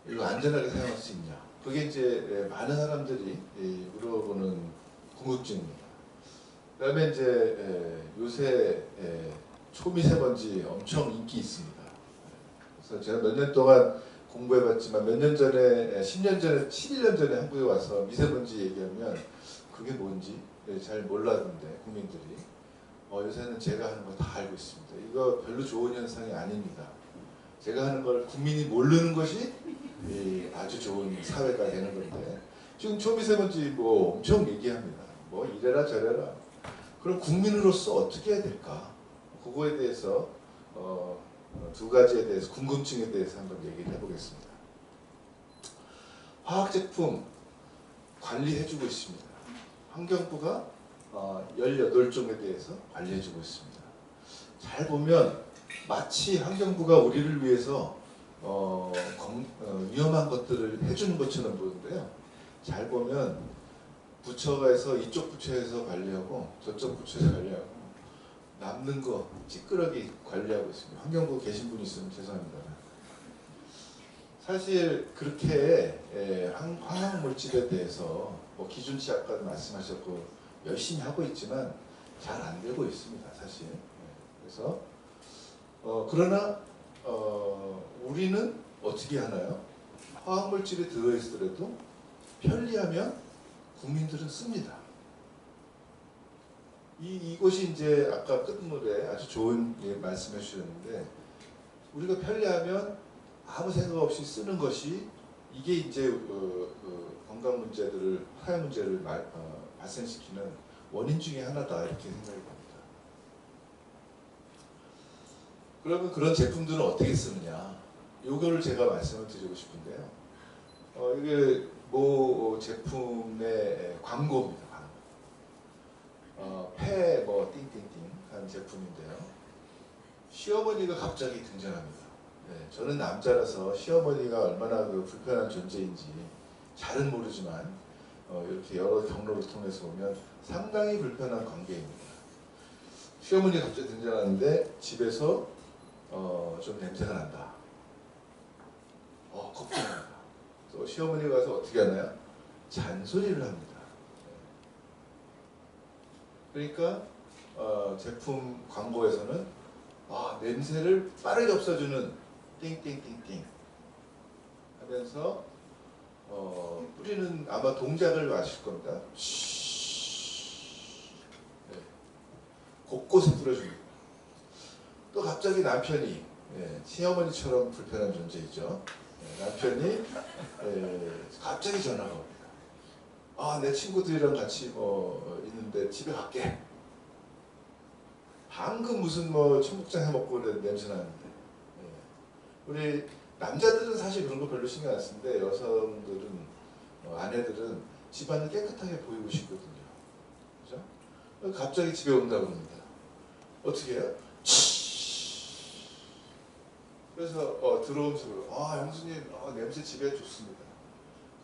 Speaker 1: 이거 안전하게 사용할 수 있냐, 그게 이제 많은 사람들이 물어보는 궁금증입니다. 그다음에 이제 요새 초미세먼지 엄청 인기 있습니다. 그래서 제가 몇 년 동안 공부해봤지만 몇 년 전에, 10년 전에, 11년 전에 한국에 와서 미세먼지 얘기하면 그게 뭔지 잘 몰랐는데 국민들이 요새는 제가 하는 거 다 알고 있습니다. 이거 별로 좋은 현상이 아닙니다. 제가 하는 걸 국민이 모르는 것이 아주 좋은 사회가 되는 건데, 지금 초미세먼지 뭐 엄청 얘기합니다. 뭐 이래라 저래라. 그럼 국민으로서 어떻게 해야 될까? 그거에 대해서 두 가지에 대해서, 궁금증에 대해서 한번 얘기를 해보겠습니다. 화학제품 관리해주고 있습니다. 환경부가 18종에 대해서 관리해주고 있습니다. 잘 보면 마치 환경부가 우리를 위해서 위험한 것들을 해주는 것처럼 보이는데요. 잘 보면 부처에서 이쪽 부처에서 관리하고 저쪽 부처에서 관리하고 남는 거 찌끄러기 관리하고 있습니다. 환경부 계신 분이 있으면 죄송합니다. 사실 그렇게 화학 물질에 대해서 뭐 기준치 아까도 말씀하셨고 열심히 하고 있지만 잘 안 되고 있습니다. 사실. 그래서 그러나 우리는 어떻게 하나요? 화학 물질이 들어있더라도 편리하면 국민들은 씁니다. 이것이 이제 아까 끝물에 아주 좋은 말씀해 주셨는데 우리가 편리하면 아무 생각 없이 쓰는 것이 이게 이제 건강 문제들을 화해 문제를 발생시키는 원인 중에 하나다 이렇게 생각이 됩니다. 그러면 그런 제품들은 어떻게 쓰느냐? 요거를 제가 말씀을 드리고 싶은데요. 이게 모 제품의 광고입니다. 폐 뭐 띵띵띵 하는 제품인데요. 시어머니가 갑자기 등장합니다. 네, 저는 남자라서 시어머니가 얼마나 그 불편한 존재인지 잘은 모르지만 이렇게 여러 경로를 통해서 보면 상당히 불편한 관계입니다. 시어머니가 갑자기 등장하는데 집에서 좀 냄새가 난다. 걱정합니다. 또 시어머니가 가서 어떻게 하나요? 잔소리를 합니다. 그러니까 제품 광고에서는 냄새를 빠르게 없애주는 띵띵띵띵 하면서 뿌리는 아마 동작을 아실 겁니다. 네. 곳곳에 뿌려줍니다. 또 갑자기 남편이 시어머니처럼 불편한 존재이죠. 남편이 갑자기 전화가 옵니다. 내 친구들이랑 같이 있는데 집에 갈게. 방금 무슨 청국장 해먹고 냄새 나는데. 우리 남자들은 사실 그런 거 별로 신경 안 쓰는데 여성들은 아내들은 집안을 깨끗하게 보이고 싶거든요. 그죠? 갑자기 집에 온다 그럽니다. 어떻게 해요? 그래서 들어오면서 형수님 냄새 집에 좋습니다.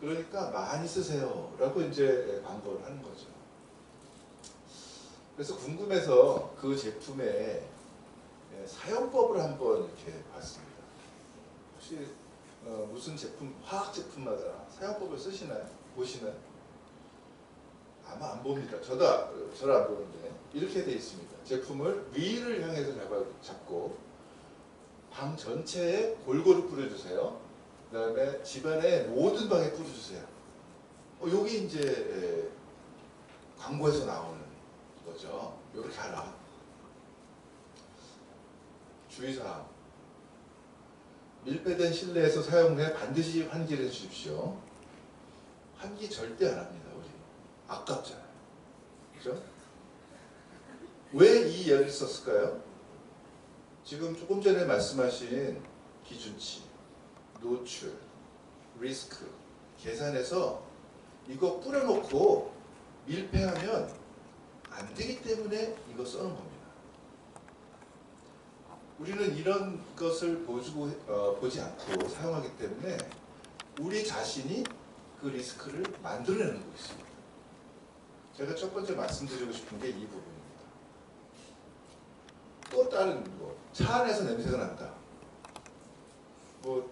Speaker 1: 그러니까 많이 쓰세요 라고 이제 광고를 하는 거죠. 그래서 궁금해서 그 제품의 사용법을 한번 이렇게 봤습니다. 혹시 무슨 제품, 화학 제품마다 사용법을 쓰시나요? 보시나요? 아마 안 봅니다. 저도 안 보는데 이렇게 돼 있습니다. 제품을 위를 향해서 잡고 방 전체에 골고루 뿌려주세요. 그 다음에 집안의 모든 방에 뿌려주세요. 여기 이제 광고에서 나오는 거죠. 이렇게 하라. 주의사항. 밀폐된 실내에서 사용 후에 반드시 환기를 해주십시오. 환기 절대 안 합니다. 우리 아깝잖아요. 그죠? 왜 이 예를 썼을까요? 지금 조금 전에 말씀하신 기준치, 노출, 리스크 계산해서 이거 뿌려놓고 밀폐하면 안 되기 때문에 이거 써는 겁니다. 우리는 이런 것을 보지 않고 사용하기 때문에 우리 자신이 그 리스크를 만들어내는 거 있습니다. 제가 첫 번째 말씀드리고 싶은 게 이 부분입니다. 또 다른 차 안에서 냄새가 난다.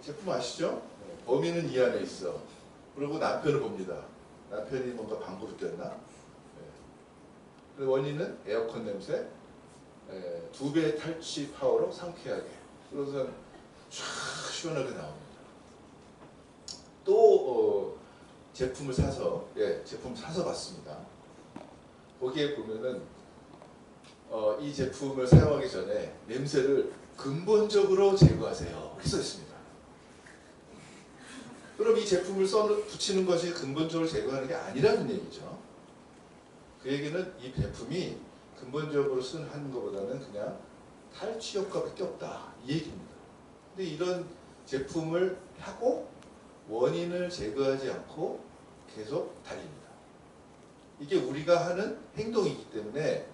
Speaker 1: 제품 아시죠? 범인은 이 안에 있어. 그리고 남편을 봅니다. 남편이 뭔가 방구를 꼈나? 원인은 에어컨 냄새, 2배의 탈취 파워로 상쾌하게. 그래서 쫙 시원하게 나옵니다. 또 제품을 사서 봤습니다. 거기에 보면은 이 제품을 사용하기 전에 냄새를 근본적으로 제거하세요. 이렇게 써 있습니다. 그럼 이 제품을 붙이는 것이 근본적으로 제거하는 게 아니라는 얘기죠. 그 얘기는 이 제품이 근본적으로 하는 것보다는 그냥 탈취 효과밖에 없다. 이 얘기입니다. 근데 이런 제품을 하고 원인을 제거하지 않고 계속 달립니다. 이게 우리가 하는 행동이기 때문에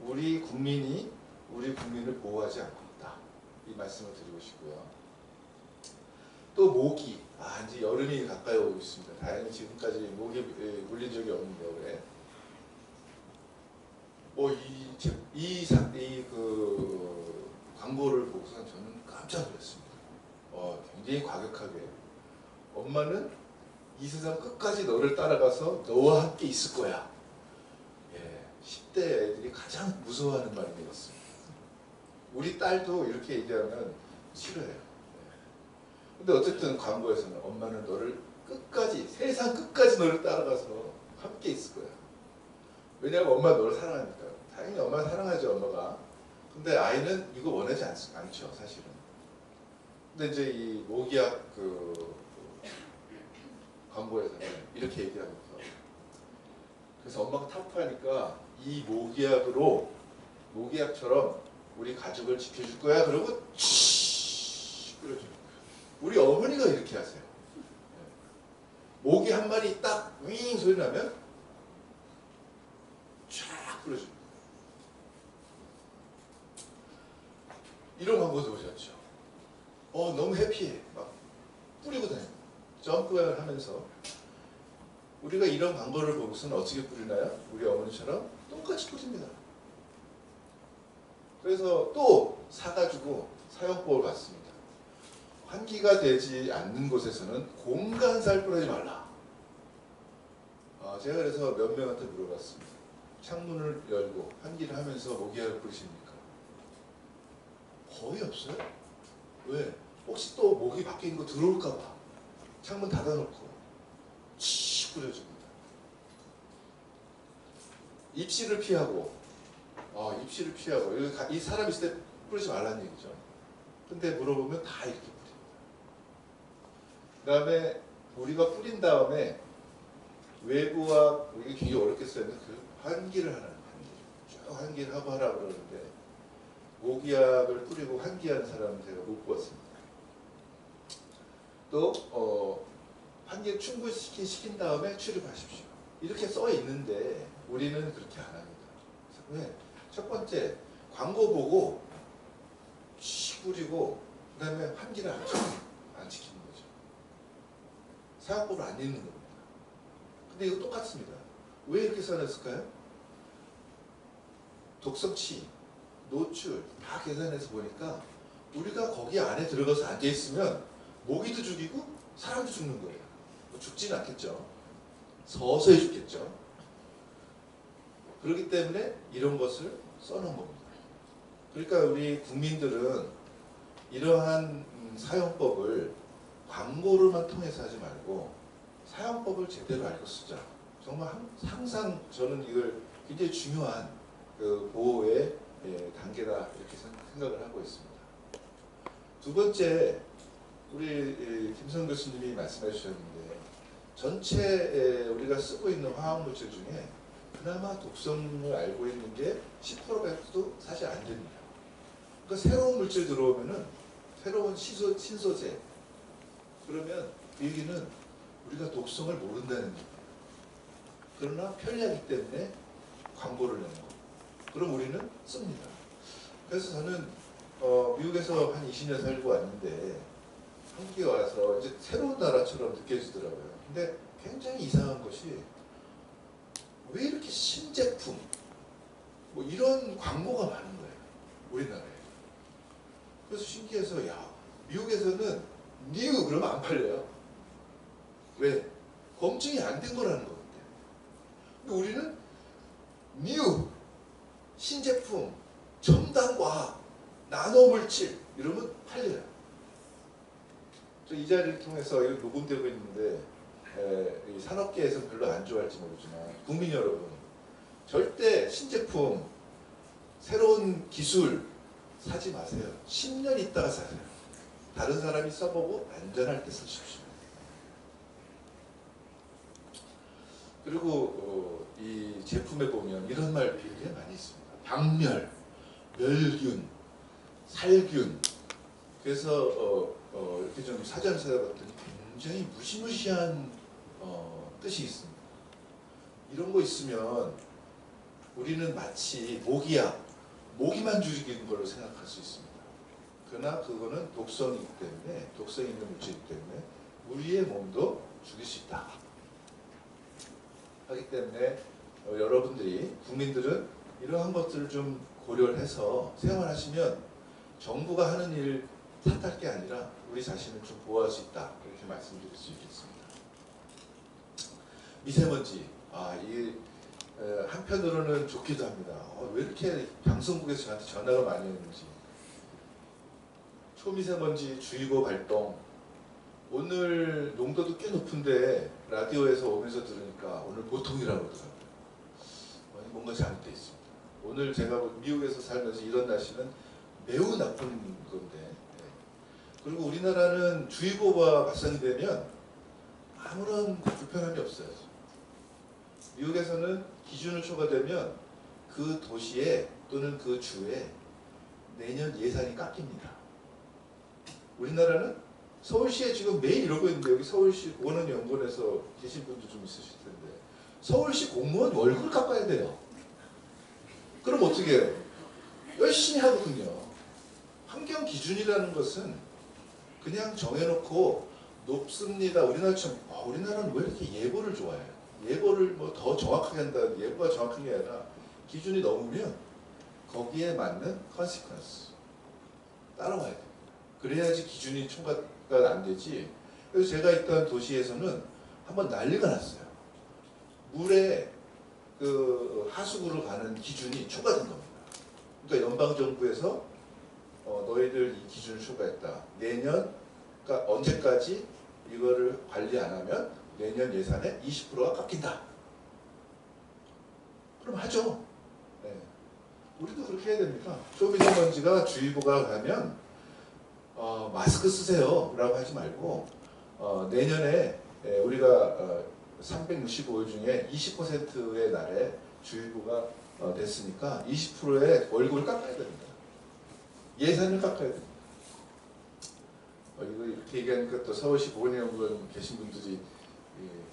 Speaker 1: 우리 국민을 보호하지 않고 있다. 이 말씀을 드리고 싶고요. 또 모기. 이제 여름이 가까이 오고 있습니다. 다행히 지금까지 모기 물린 적이 없는데 올해. 그 광고를 보고서 저는 깜짝 놀랐습니다. 굉장히 과격하게. 엄마는 이 세상 끝까지 너를 따라가서 너와 함께 있을 거야. 10대 애들이 가장 무서워하는 말이 되었습니다. 우리 딸도 이렇게 얘기하면 싫어해요. 근데 어쨌든 광고에서는 엄마는 너를 끝까지, 세상 끝까지 너를 따라가서 함께 있을 거야. 왜냐하면 엄마가 너를 사랑하니까. 당연히 엄마가 사랑하죠, 엄마가. 근데 아이는 이거 원하지 않죠, 사실은. 근데 이제 이 모기약 광고에서는 이렇게 얘기하면서, 그래서 엄마가 타프하니까 이 모기약처럼 우리 가족을 지켜줄 거야. 그러고 치 끓여줘요. 우리 어머니가 이렇게 하세요. 모기 한 마리 딱 윙 소리 나면 쫙 뿌려줍니다. 이런 광고도 보셨죠? 너무 해피해. 막 뿌리고 다녀요. 점프를 하면서. 우리가 이런 광고를 보고서는 어떻게 뿌리나요? 우리 어머니처럼 똑같이 뿌립니다. 그래서 또 사가지고 사용법을 봤습니다. 환기가 되지 않는 곳에서는 공간살 뿌리지 말라. 제가 그래서 몇 명한테 물어봤습니다. 창문을 열고 환기를 하면서 모기약을 뿌리십니까? 거의 없어요. 왜? 혹시 또 모기 밖에 있는 거 들어올까 봐 창문 닫아놓고 치 뿌려줍니다. 입시를 피하고 이 사람 있을 때 뿌리지 말라는 얘기죠. 근데 물어보면 다 이렇게 뿌립니다. 그 다음에 우리가 뿌린 다음에 외부와 이게 굉장히 어렵게 쓰였는데 환기를 하는 쭉 환기를 하고 하라 그러는데 모기약을 뿌리고 환기하는 사람은 제가 못 봤습니다. 또 환기를 충분히 시킨 다음에 출입하십시오. 이렇게 써 있는데 우리는 그렇게 안 합니다. 왜? 첫 번째 광고 보고 씩 뿌리고 그 다음에 환기를 안 지키는 거죠. 사용법을 안 읽는 겁니다. 근데 이거 똑같습니다. 왜 이렇게 써놨을까요? 독성치, 노출 다 계산해서 보니까 우리가 거기 안에 들어가서 앉아있으면 모기도 죽이고 사람도 죽는 거예요. 죽지는 않겠죠. 서서히 죽겠죠. 그렇기 때문에 이런 것을 써놓은 겁니다. 그러니까 우리 국민들은 이러한 사용법을 광고를만 통해서 하지 말고 사용법을 제대로 알고 쓰자. 정말 항상 저는 이걸 굉장히 중요한 보호의 단계다 이렇게 생각을 하고 있습니다. 두 번째, 우리 김성 교수님이 말씀해 주셨는데 전체 우리가 쓰고 있는 화학물질 중에 그나마 독성을 알고 있는 게 10%밖에도 사실 안 됩니다. 그러니까 새로운 물질 들어오면은 새로운 신소재 그러면 그 얘기는 우리가 독성을 모른다는 얘기예요. 그러나 편리하기 때문에 광고를 내는 거. 그럼 우리는 씁니다. 그래서 저는 미국에서 한 20년 살고 왔는데 한국에 와서 이제 새로운 나라처럼 느껴지더라고요. 근데 굉장히 이상한 것이 왜 이렇게 신제품 뭐 이런 광고가 많은 거예요. 우리나라에. 그래서 신기해서 미국에서는 뉴 그러면 안 팔려요. 왜? 검증이 안 된 거라는 거거든요. 근데 우리는 뉴 신제품 첨단 과학 나노물질 이러면 팔려요. 저 이 자리를 통해서 이거 녹음되고 있는데 이 산업계에서 별로 안 좋아할지 모르지만 국민 여러분 절대 신제품 새로운 기술 사지 마세요. 10년 있다가 사세요. 다른 사람이 써보고 안전할 때 쓰십시오. 그리고 이 제품에 보면 이런 말이 굉장히 많이 있습니다. 박멸, 멸균, 살균. 그래서 이렇게 좀 사전을 찾아봤더니 굉장히 무시무시한 뜻이 있습니다. 이런 거 있으면 우리는 마치 모기약, 모기만 죽이는 걸로 생각할 수 있습니다. 그러나 그거는 독성이 있기 때문에, 독성이 있는 물질이기 때문에 우리의 몸도 죽일 수 있다 하기 때문에 여러분들이, 국민들은 이러한 것들을 좀 고려를 해서 생활하시면 정부가 하는 일 탓할 게 아니라 우리 자신을 좀 보호할 수 있다, 이렇게 말씀드릴 수 있겠습니다. 미세먼지, 이 한편으로는 좋기도 합니다. 왜 이렇게 방송국에서 저한테 전화가 많이 오는지. 초미세먼지 주의보 발동, 오늘 농도도 꽤 높은데 라디오에서 오면서 들으니까 오늘 보통이라고 하더라고요. 뭔가 잘못되어 있습니다. 오늘 제가 미국에서 살면서 이런 날씨는 매우 나쁜 건데, 그리고 우리나라는 주의보가 발상이 되면 아무런 불편함이 없어요. 미국에서는 기준을 초과되면 그 도시에 또는 그 주에 내년 예산이 깎입니다. 우리나라는 서울시에 지금 매일 이러고 있는데, 여기 서울시 원원연구원에서 계신 분도 좀 있으실 텐데 서울시 공무원 월급을 깎아야 돼요. 그럼 어떻게 해요? 열심히 하거든요. 환경 기준이라는 것은 그냥 정해놓고 높습니다. 우리나라처럼 우리나라는 왜 이렇게 예보를 좋아해요? 예보를 뭐 더 정확하게 한다. 예보가 정확한 게 아니라 기준이 넘으면 거기에 맞는 컨시퀀스 따라와야 돼요. 그래야지 기준이 총괄가 안 되지. 그래서 제가 있던 도시에서는 한번 난리가 났어요. 물에 그 하수구로 가는 기준이 초과된 겁니다. 그러니까 연방정부에서 너희들 이 기준을 초과했다. 내년, 그러니까 언제까지 이거를 관리 안 하면 내년 예산에 20%가 깎인다. 그럼 하죠. 네. 우리도 그렇게 해야 됩니다. 초미세먼지가 주의보가 가면 마스크 쓰세요 라고 하지 말고 내년에 우리가 365일 중에 20%의 날에 주의보가 됐으니까 20%의 월급을 깎아야 됩니다. 예산을 깎아야 됩니다. 이거 이렇게 얘기하니까 또 서울시 보건연구원 계신 분들이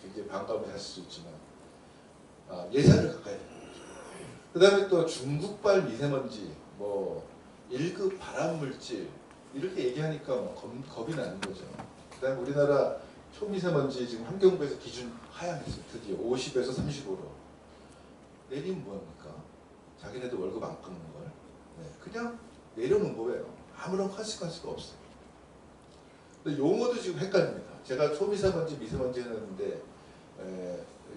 Speaker 1: 굉장히 반감을 하실 수 있지만 예산을 깎아야 됩니다. 그 다음에 또 중국발 미세먼지, 뭐 1급 발암물질 이렇게 얘기하니까 겁이 나는 거죠. 그 다음에 우리나라 초미세먼지 지금 환경부에서 기준 하향했어요. 드디어 50에서 35로. 내리면 뭐합니까? 자기네들 월급 안 깎는 걸. 네, 그냥 내려놓은 거예요. 아무런 컨시퀀스가 없어요. 근데 용어도 지금 헷갈립니다. 제가 초미세먼지, 미세먼지 해놨는데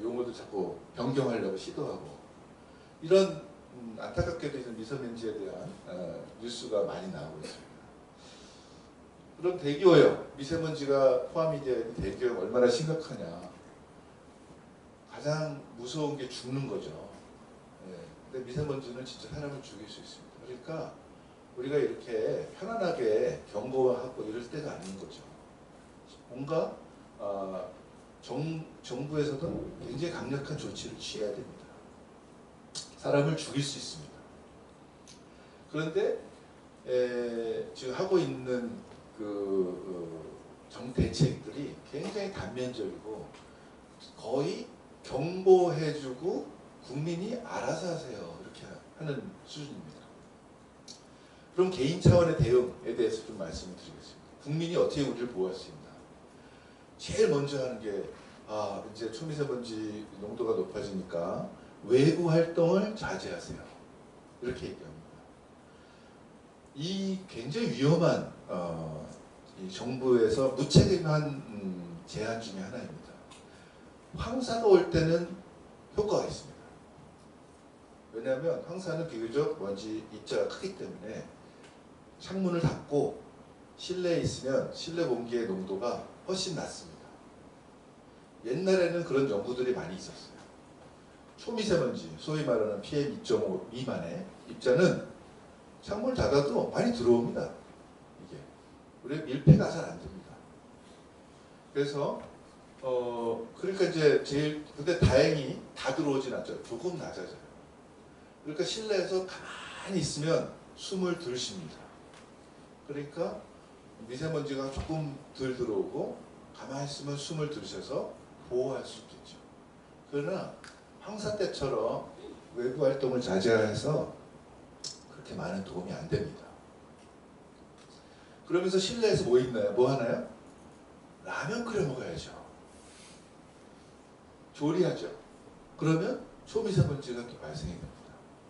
Speaker 1: 용어도 자꾸 변경하려고 시도하고, 이런 안타깝게도 이런 미세먼지에 대한 뉴스가 많이 나오고 있습니다. 그럼 대기오염, 미세먼지가 포함이 되어 있는 대기오염 얼마나 심각하냐. 가장 무서운 게 죽는 거죠. 근데 미세먼지는 진짜 사람을 죽일 수 있습니다. 그러니까 우리가 이렇게 편안하게 경고하고 이럴 때가 아닌 거죠. 뭔가 정부에서도 굉장히 강력한 조치를 취해야 됩니다. 사람을 죽일 수 있습니다. 그런데 지금 하고 있는 정대책들이 굉장히 단면적이고 거의 경보해주고 국민이 알아서 하세요 이렇게 하는 수준입니다. 그럼 개인 차원의 대응에 대해서 좀 말씀을 드리겠습니다. 국민이 어떻게 우리를 보호할 수 있나. 제일 먼저 하는 게 이제 초미세먼지 농도가 높아지니까 외부 활동을 자제하세요 이렇게 얘기합니다. 이 굉장히 위험한 이 정부에서 무책임한 제안 중에 하나입니다. 황사가 올 때는 효과가 있습니다. 왜냐하면 황사는 비교적 먼지 입자가 크기 때문에 창문을 닫고 실내에 있으면 실내 공기의 농도가 훨씬 낮습니다. 옛날에는 그런 연구들이 많이 있었어요. 초미세먼지, 소위 말하는 PM 2.5 미만의 입자는 창문을 닫아도 많이 들어옵니다. 이게 우리 밀폐가 잘 안 됩니다. 그래서 그러니까 이제 근데 다행히 다 들어오진 않죠. 조금 낮아져요. 그러니까 실내에서 가만히 있으면 숨을 덜 쉽니다. 그러니까 미세먼지가 조금 덜 들어오고 가만히 있으면 숨을 덜 쉬어서 보호할 수 있겠죠. 그러나 황사 때처럼 외부 활동을 자제해서 그렇게 많은 도움이 안 됩니다. 그러면서 실내에서 뭐 있나요? 뭐 하나요? 라면 끓여 먹어야죠. 조리하죠. 그러면 초미세먼지가 또 발생이 됩니다.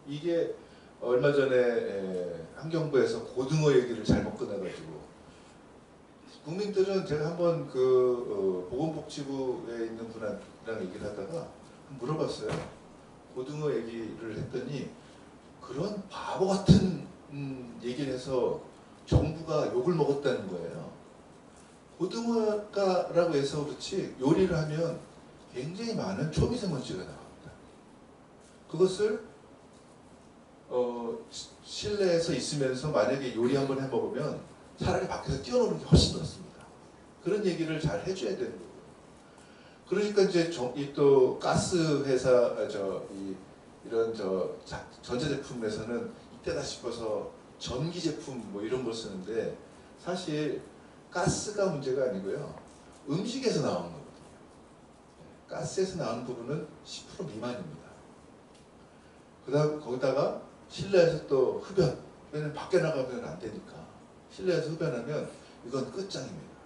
Speaker 1: 이게 얼마 전에 환경부에서 고등어 얘기를 잘못 꺼내가지고 국민들은 제가 한번 보건복지부에 있는 분이랑 얘기를 하다가 물어봤어요. 고등어 얘기를 했더니 그런 바보 같은 얘기를 해서 정부가 욕을 먹었다는 거예요. 고등어라고 해서 그렇지 요리를 하면 굉장히 많은 초미세먼지가 나옵니다. 그것을 실내에서 있으면서 만약에 요리 한번 해 먹으면 차라리 밖에서 뛰어노는 게 훨씬 낫습니다. 그런 얘기를 잘 해줘야 되는 거고요. 그러니까 이제 또 가스 회사 이런 전자제품에서는 이때다 싶어서 전기 제품 뭐 이런 걸 쓰는데 사실 가스가 문제가 아니고요. 음식에서 나오는 거거든요. 가스에서 나오는 부분은 10% 미만입니다. 그다음 거기다가 실내에서 또 흡연, 왜냐면 밖에 나가면 안 되니까 실내에서 흡연하면 이건 끝장입니다.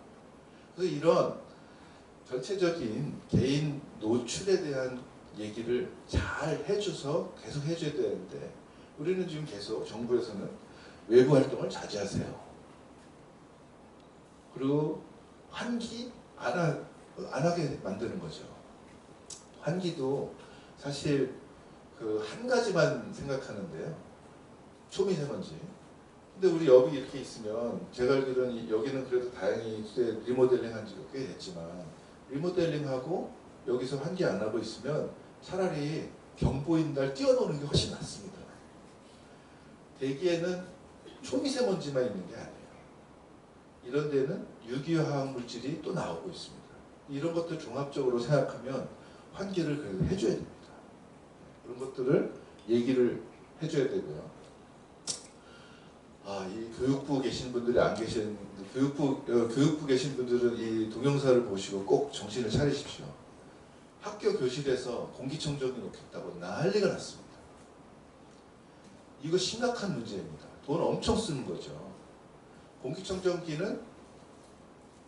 Speaker 1: 그래서 이런 전체적인 개인 노출에 대한 얘기를 잘 해줘서 계속 해줘야 되는데 우리는 지금 계속 정부에서는 외부 활동을 자제하세요. 그리고 환기 안 하게 만드는 거죠. 환기도 사실 한 가지만 생각하는데요. 초미세먼지. 근데 우리 여기 이렇게 있으면 제가 알기로는 여기는 그래도 다행히 리모델링 한 지가 꽤 됐지만 리모델링하고 여기서 환기 안 하고 있으면 차라리 경보인 날 뛰어노는 게 훨씬 낫습니다. 대기에는 초미세먼지만 있는 게 아니에요. 이런 데는 유기화학 물질이 또 나오고 있습니다. 이런 것들 종합적으로 생각하면 환기를 그래도 해줘야 됩니다. 그런 것들을 얘기를 해줘야 되고요. 이 교육부 계신 분들이 안 계신 교육부 계신 분들은 이 동영상을 보시고 꼭 정신을 차리십시오. 학교 교실에서 공기청정기 놓겠다고 난리가 났습니다. 이거 심각한 문제입니다. 돈 엄청 쓰는 거죠. 공기청정기는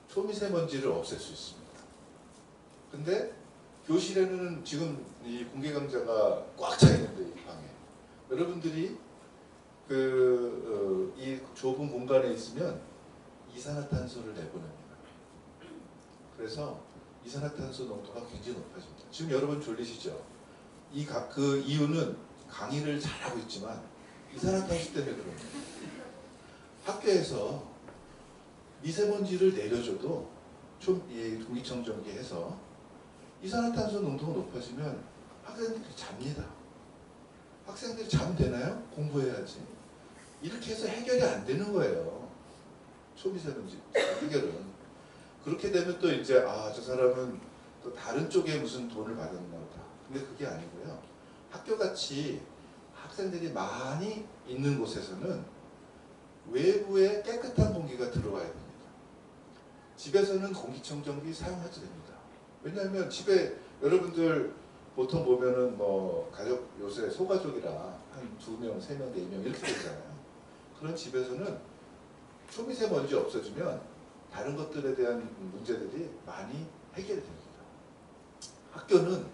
Speaker 1: 초미세먼지를 없앨 수 있습니다. 근데 교실에는 지금 이 공개강좌가 꽉 차 있는데 이 방에 여러분들이 이 좁은 공간에 있으면 이산화탄소를 내보냅니다. 그래서 이산화탄소 농도가 굉장히 높아집니다. 지금 여러분 졸리시죠? 그 이유는 강의를 잘하고 있지만 이산화탄소 때문에 그런 거예요. 학교에서 미세먼지를 내려줘도 이 공기청정기 해서 이산화탄소 농도가 높아지면 학생들이 잡니다. 학생들이 잠되나요? 공부해야지. 이렇게 해서 해결이 안 되는 거예요. 초미세먼지 해결은. 그렇게 되면 또 이제 저 사람은 또 다른 쪽에 무슨 돈을 받았나 보다. 근데 그게 아니고요. 학교같이 학생들이 많이 있는 곳에서는 외부에 깨끗한 공기가 들어와야 됩니다. 집에서는 공기청정기 사용해도 됩니다. 왜냐하면 집에 여러분들 보통 보면은 뭐 가족 요새 소가족이라 한 2명, 3명, 4명 이렇게 되잖아요. 그런 집에서는 초미세먼지 없어지면 다른 것들에 대한 문제들이 많이 해결이 됩니다. 학교는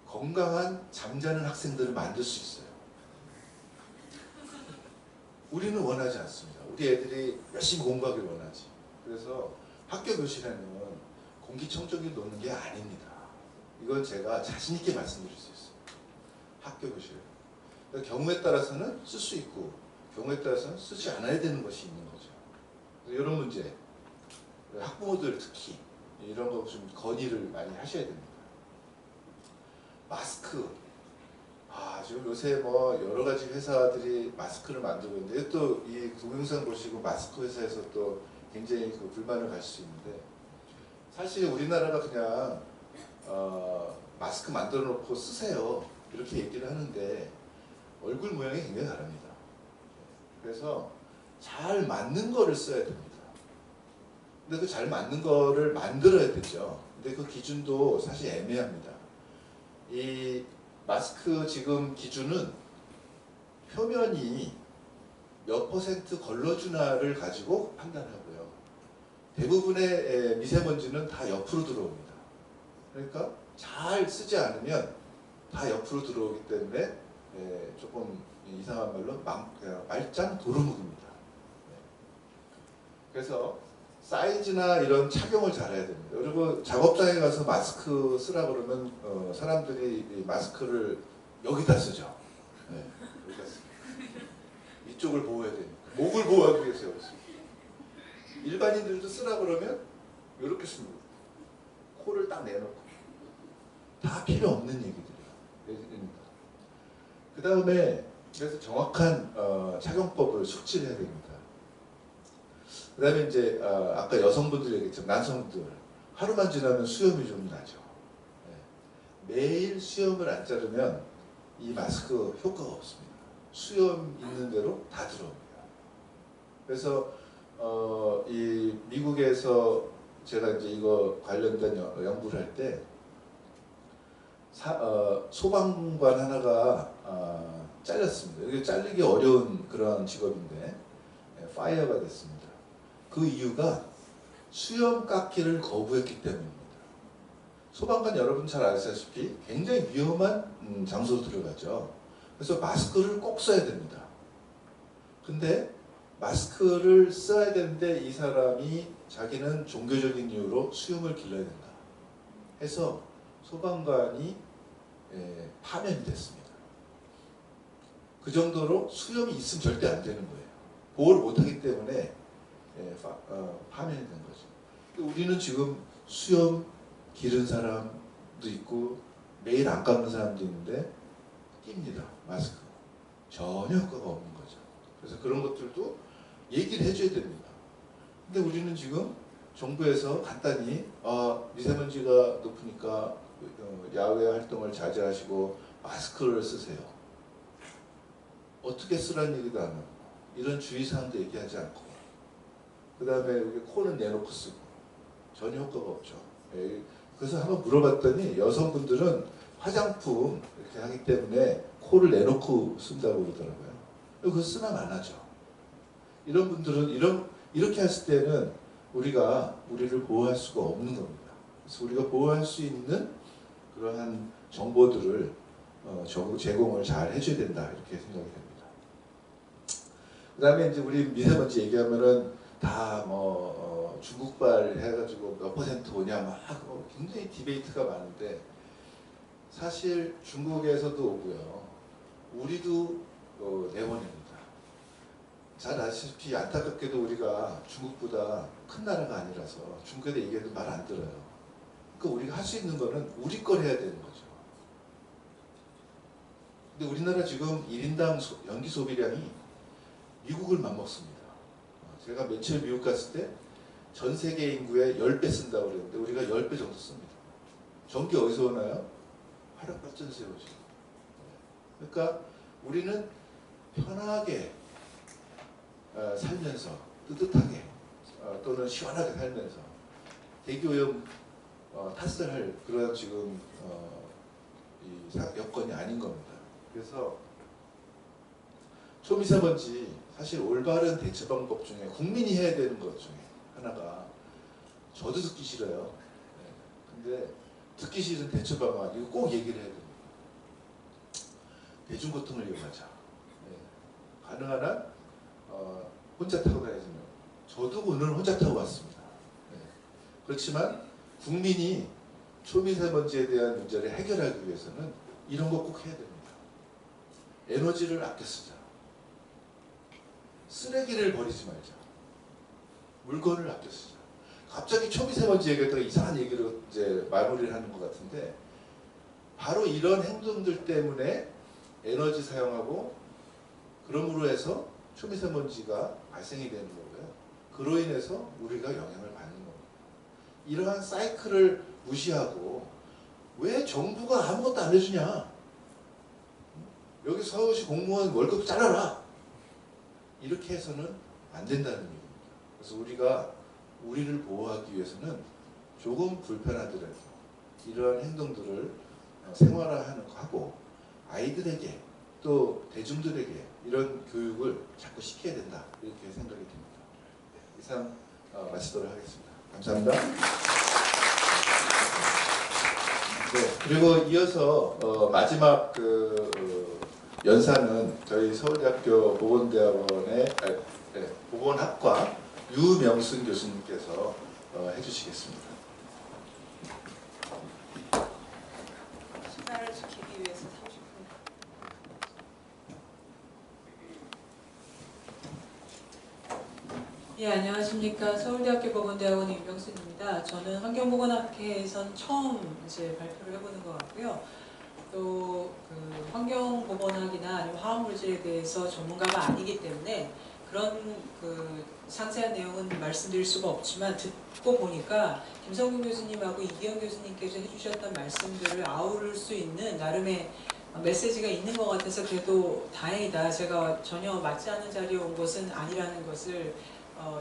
Speaker 1: 건강한 잠자는 학생들을 만들 수 있어요. 우리는 원하지 않습니다. 우리 애들이 열심히 공부하길 원하지. 그래서 학교 교실에는 공기청정기 놓는 게 아닙니다. 이건 제가 자신 있게 말씀드릴 수 있어요. 학교 교실. 경우에 따라서는 쓸 수 있고 경우에 따라서는 쓰지 않아야 되는 것이 있는 거죠. 이런 문제, 학부모들 특히 이런 거 좀 건의를 많이 하셔야 됩니다. 마스크. 지금 요새 뭐 여러 가지 회사들이 마스크를 만들고 있는데 또 이 동영상 보시고 마스크 회사에서 또 굉장히 불만을 가질 수 있는데 사실 우리나라가 그냥 마스크 만들어 놓고 쓰세요 이렇게 얘기를 하는데 얼굴 모양이 굉장히 다릅니다. 그래서 잘 맞는 거를 써야 됩니다. 근데 그 잘 맞는 거를 만들어야 되죠. 근데 그 기준도 사실 애매합니다. 이 마스크 지금 기준은 표면이 몇 퍼센트 걸러주나를 가지고 판단하고요. 대부분의 미세먼지는 다 옆으로 들어옵니다. 그러니까 잘 쓰지 않으면 다 옆으로 들어오기 때문에 조금 이상한 말로 말짱 도루묵입니다. 그래서 사이즈나 이런 착용을 잘해야 됩니다. 그리고 작업장에 가서 마스크 쓰라 그러면 사람들이 이 마스크를 여기다 쓰죠. 네, 여기다 쓰죠. 이쪽을 보호해야 됩니다. 목을 보호하기 위해서 여기 씁니다. 일반인들도 쓰라 그러면 이렇게 씁니다. 코를 딱 내놓고. 다 필요 없는 얘기들이에요. 그 다음에 그래서 정확한 착용법을 숙지를 해야 됩니다. 그 다음에 이제 아까 여성분들 얘기했지만 남성들 하루만 지나면 수염이 좀 나죠. 네. 매일 수염을 안 자르면 이 마스크 효과가 없습니다. 수염 있는 대로 다 들어옵니다. 그래서 이 미국에서 제가 이제 이거 관련된 연구를 할 때 소방관 하나가 잘렸습니다. 이게 잘리기 어려운 그런 직업인데 파이어가 됐습니다. 그 이유가 수염 깎기를 거부했기 때문입니다. 소방관 여러분 잘 아시다시피 굉장히 위험한 장소로 들어가죠. 그래서 마스크를 꼭 써야 됩니다. 근데 마스크를 써야 되는데 이 사람이 자기는 종교적인 이유로 수염을 길러야 된다 해서 소방관이 파면이 됐습니다. 그 정도로 수염이 있으면 절대 안 되는 거예요. 보호를 못하기 때문에 파면이 된 거죠. 우리는 지금 수염 기른 사람도 있고 매일 안 깎는 사람도 있는데 낍니다. 마스크. 전혀 효과가 없는 거죠. 그래서 그런 것들도 얘기를 해줘야 됩니다. 근데 우리는 지금 정부에서 간단히 미세먼지가 높으니까 야외 활동을 자제하시고 마스크를 쓰세요. 어떻게 쓰라는 얘기도 안 하고 이런 주의사항도 얘기하지 않고 그 다음에 여기 코는 내놓고 쓰고 전혀 효과가 없죠. 그래서 한번 물어봤더니 여성분들은 화장품 이렇게 하기 때문에 코를 내놓고 쓴다고 그러더라고요. 그거 쓰나 마나죠. 이런 분들은 이렇게 했을 때는 우리가 우리를 보호할 수가 없는 겁니다. 그래서 우리가 보호할 수 있는 그러한 정보들을 제공을 잘 해줘야 된다 이렇게 생각이 됩니다. 그 다음에 이제 우리 미세먼지 얘기하면은 다 중국발 해가지고 몇 퍼센트 오냐 막 굉장히 디베이트가 많은데 사실 중국에서도 오고요. 우리도 내보냅니다. 잘 아시다시피 안타깝게도 우리가 중국보다 큰 나라가 아니라서 중국에 얘기해도 말 안 들어요. 그러니까 우리가 할 수 있는 거는 우리 걸 해야 되는 거죠. 근데 우리나라 지금 1인당 연기 소비량이 미국을 맞먹습니다. 제가 며칠 미국 갔을 때 전 세계 인구의 10배 쓴다고 그랬는데 우리가 10배 정도 씁니다. 전기 어디서 오나요? 화력발전소에 오죠. 그러니까 우리는 편하게 살면서 뜨뜻하게 또는 시원하게 살면서 대기오염 탓을 할 그런 지금 여건이 아닌 겁니다. 그래서 초미세먼지 사실 올바른 대처 방법 중에 국민이 해야 되는 것 중에 하나가 저도 듣기 싫어요. 근데 듣기 싫은 대처 방안 이거 꼭 얘기를 해야 됩니다. 대중교통을 이용하자. 가능한 한 혼자 타고 다니시면 저도 오늘 혼자 타고 왔습니다. 그렇지만 국민이 초미세먼지에 대한 문제를 해결하기 위해서는 이런 거 꼭 해야 됩니다. 에너지를 아껴 쓰자. 쓰레기를 버리지 말자. 물건을 아껴 쓰자. 갑자기 초미세먼지 얘기했다가 이상한 얘기로 이제 마무리를 하는 것 같은데 바로 이런 행동들 때문에 에너지 사용하고 그럼으로 해서 초미세먼지가 발생이 되는 거고요. 그로 인해서 우리가 영향을 받는 겁니다. 이러한 사이클을 무시하고 왜 정부가 아무것도 안 해주냐? 여기 서울시 공무원 월급 잘라라! 이렇게 해서는 안 된다는 얘기입니다. 그래서 우리가 우리를 보호하기 위해서는 조금 불편하더라도 이러한 행동들을 생활화하고 아이들에게 또 대중들에게 이런 교육을 자꾸 시켜야 된다 이렇게 생각이 듭니다. 이상 마치도록 하겠습니다. 감사합니다. 네, 그리고 이어서 마지막 연사는 저희 서울대학교 보건대학원의 보건학과 유명순 교수님께서 해주시겠습니다.
Speaker 3: 시간을 지키기 위해서 30분. 예, 안녕하십니까. 서울대학교 보건대학원 임병순입니다. 저는 환경보건학회에선 처음 이제 발표를 해보는 것 같고요. 또 그 환경보건학이나 아니면 화학물질에 대해서 전문가가 아니기 때문에 그런 그 상세한 내용은 말씀드릴 수가 없지만 듣고 보니까 김성균 교수님하고 이기영 교수님께서 해주셨던 말씀들을 아우를 수 있는 나름의 메시지가 있는 것 같아서 그래도 다행이다. 제가 전혀 맞지 않은 자리에 온 것은 아니라는 것을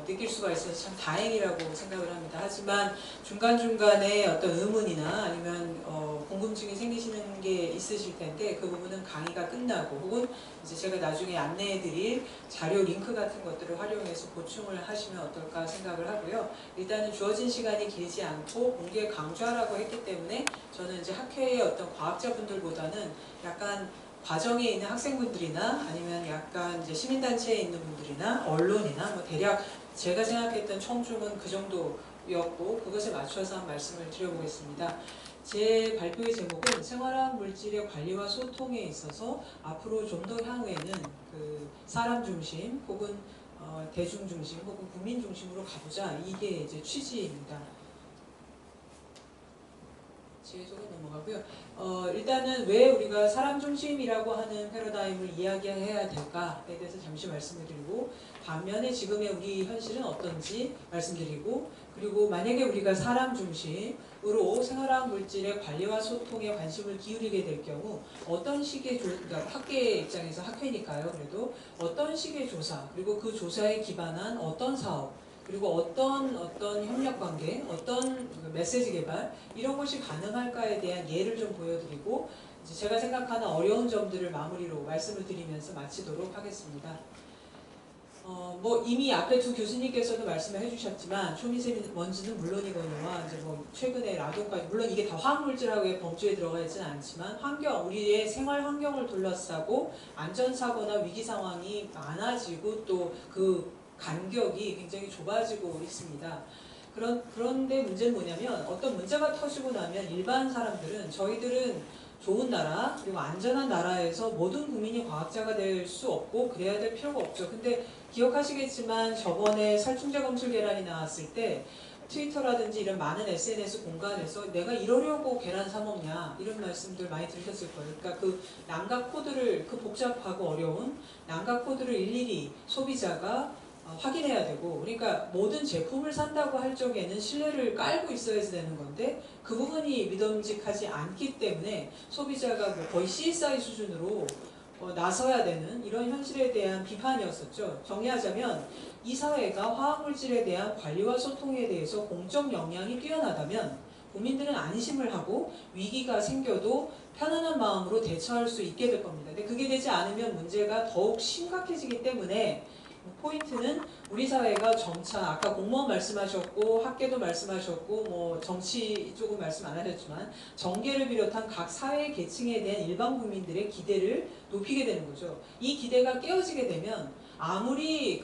Speaker 3: 느낄 수가 있어서 참 다행이라고 생각을 합니다. 하지만 중간중간에 어떤 의문이나 아니면 궁금증이 생기시는 게 있으실 텐데 그 부분은 강의가 끝나고 혹은 이제 제가 나중에 안내해드릴 자료 링크 같은 것들을 활용해서 보충을 하시면 어떨까 생각을 하고요. 일단은 주어진 시간이 길지 않고 공개 강좌라고 했기 때문에 저는 이제 학회의 어떤 과학자분들보다는 약간 과정에 있는 학생분들이나 아니면 약간 이제 시민단체에 있는 분들이나 언론이나 뭐 대략 제가 생각했던 청중은 그 정도였고 그것에 맞춰서 한 말씀을 드려보겠습니다. 제 발표의 제목은 생활학 물질의 관리와 소통에 있어서 앞으로 좀 더 향후에는 그 사람 중심 혹은 대중 중심 혹은 국민 중심으로 가보자 이게 이제 취지입니다. 지혜적으로 넘어가고요. 일단은 왜 우리가 사람 중심이라고 하는 패러다임을 이야기해야 될까에 대해서 잠시 말씀을 드리고 반면에 지금의 우리 현실은 어떤지 말씀드리고 그리고 만약에 우리가 사람 중심으로 생활학 물질의 관리와 소통에 관심을 기울이게 될 경우 어떤 식의 그러니까 학계 입장에서 학회니까요. 그래도 어떤 식의 조사 그리고 그 조사에 기반한 어떤 사업 그리고 어떤 협력관계, 어떤 메시지 개발 이런 것이 가능할까에 대한 예를 좀 보여드리고 이제 제가 생각하는 어려운 점들을 마무리로 말씀을 드리면서 마치도록 하겠습니다. 뭐 이미 앞에 두 교수님께서도 말씀을 해주셨지만 초미세먼지는 물론이거니와 이제 뭐 최근에 라돈까지 물론 이게 다 화학물질하고의 범주에 들어가 있지는 않지만 우리의 생활 환경을 둘러싸고 안전사고나 위기 상황이 많아지고 또 그 간격이 굉장히 좁아지고 있습니다. 그런데 문제는 뭐냐면 어떤 문제가 터지고 나면 일반 사람들은 저희들은 좋은 나라 그리고 안전한 나라에서 모든 국민이 과학자가 될 수 없고 그래야 될 필요가 없죠. 근데 기억하시겠지만 저번에 살충제 검출 계란이 나왔을 때 트위터라든지 이런 많은 SNS 공간에서 내가 이러려고 계란 사 먹냐 이런 말씀들 많이 들으셨을 거예요. 그러니까 그 난각 코드를 그 복잡하고 어려운 난각 코드를 일일이 소비자가 확인해야 되고 그러니까 모든 제품을 산다고 할 적에는 신뢰를 깔고 있어야지 되는 건데 그 부분이 믿음직하지 않기 때문에 소비자가 뭐 거의 CSI 수준으로 나서야 되는 이런 현실에 대한 비판이었었죠. 정리하자면 이 사회가 화학물질에 대한 관리와 소통에 대해서 공적 역량이 뛰어나다면 국민들은 안심을 하고 위기가 생겨도 편안한 마음으로 대처할 수 있게 될 겁니다. 근데 그게 되지 않으면 문제가 더욱 심각해지기 때문에 포인트는 우리 사회가 점차 아까 공무원 말씀하셨고 학계도 말씀하셨고 뭐 정치 쪽은 말씀 안 하셨지만 정계를 비롯한 각 사회 계층에 대한 일반 국민들의 기대를 높이게 되는 거죠. 이 기대가 깨어지게 되면 아무리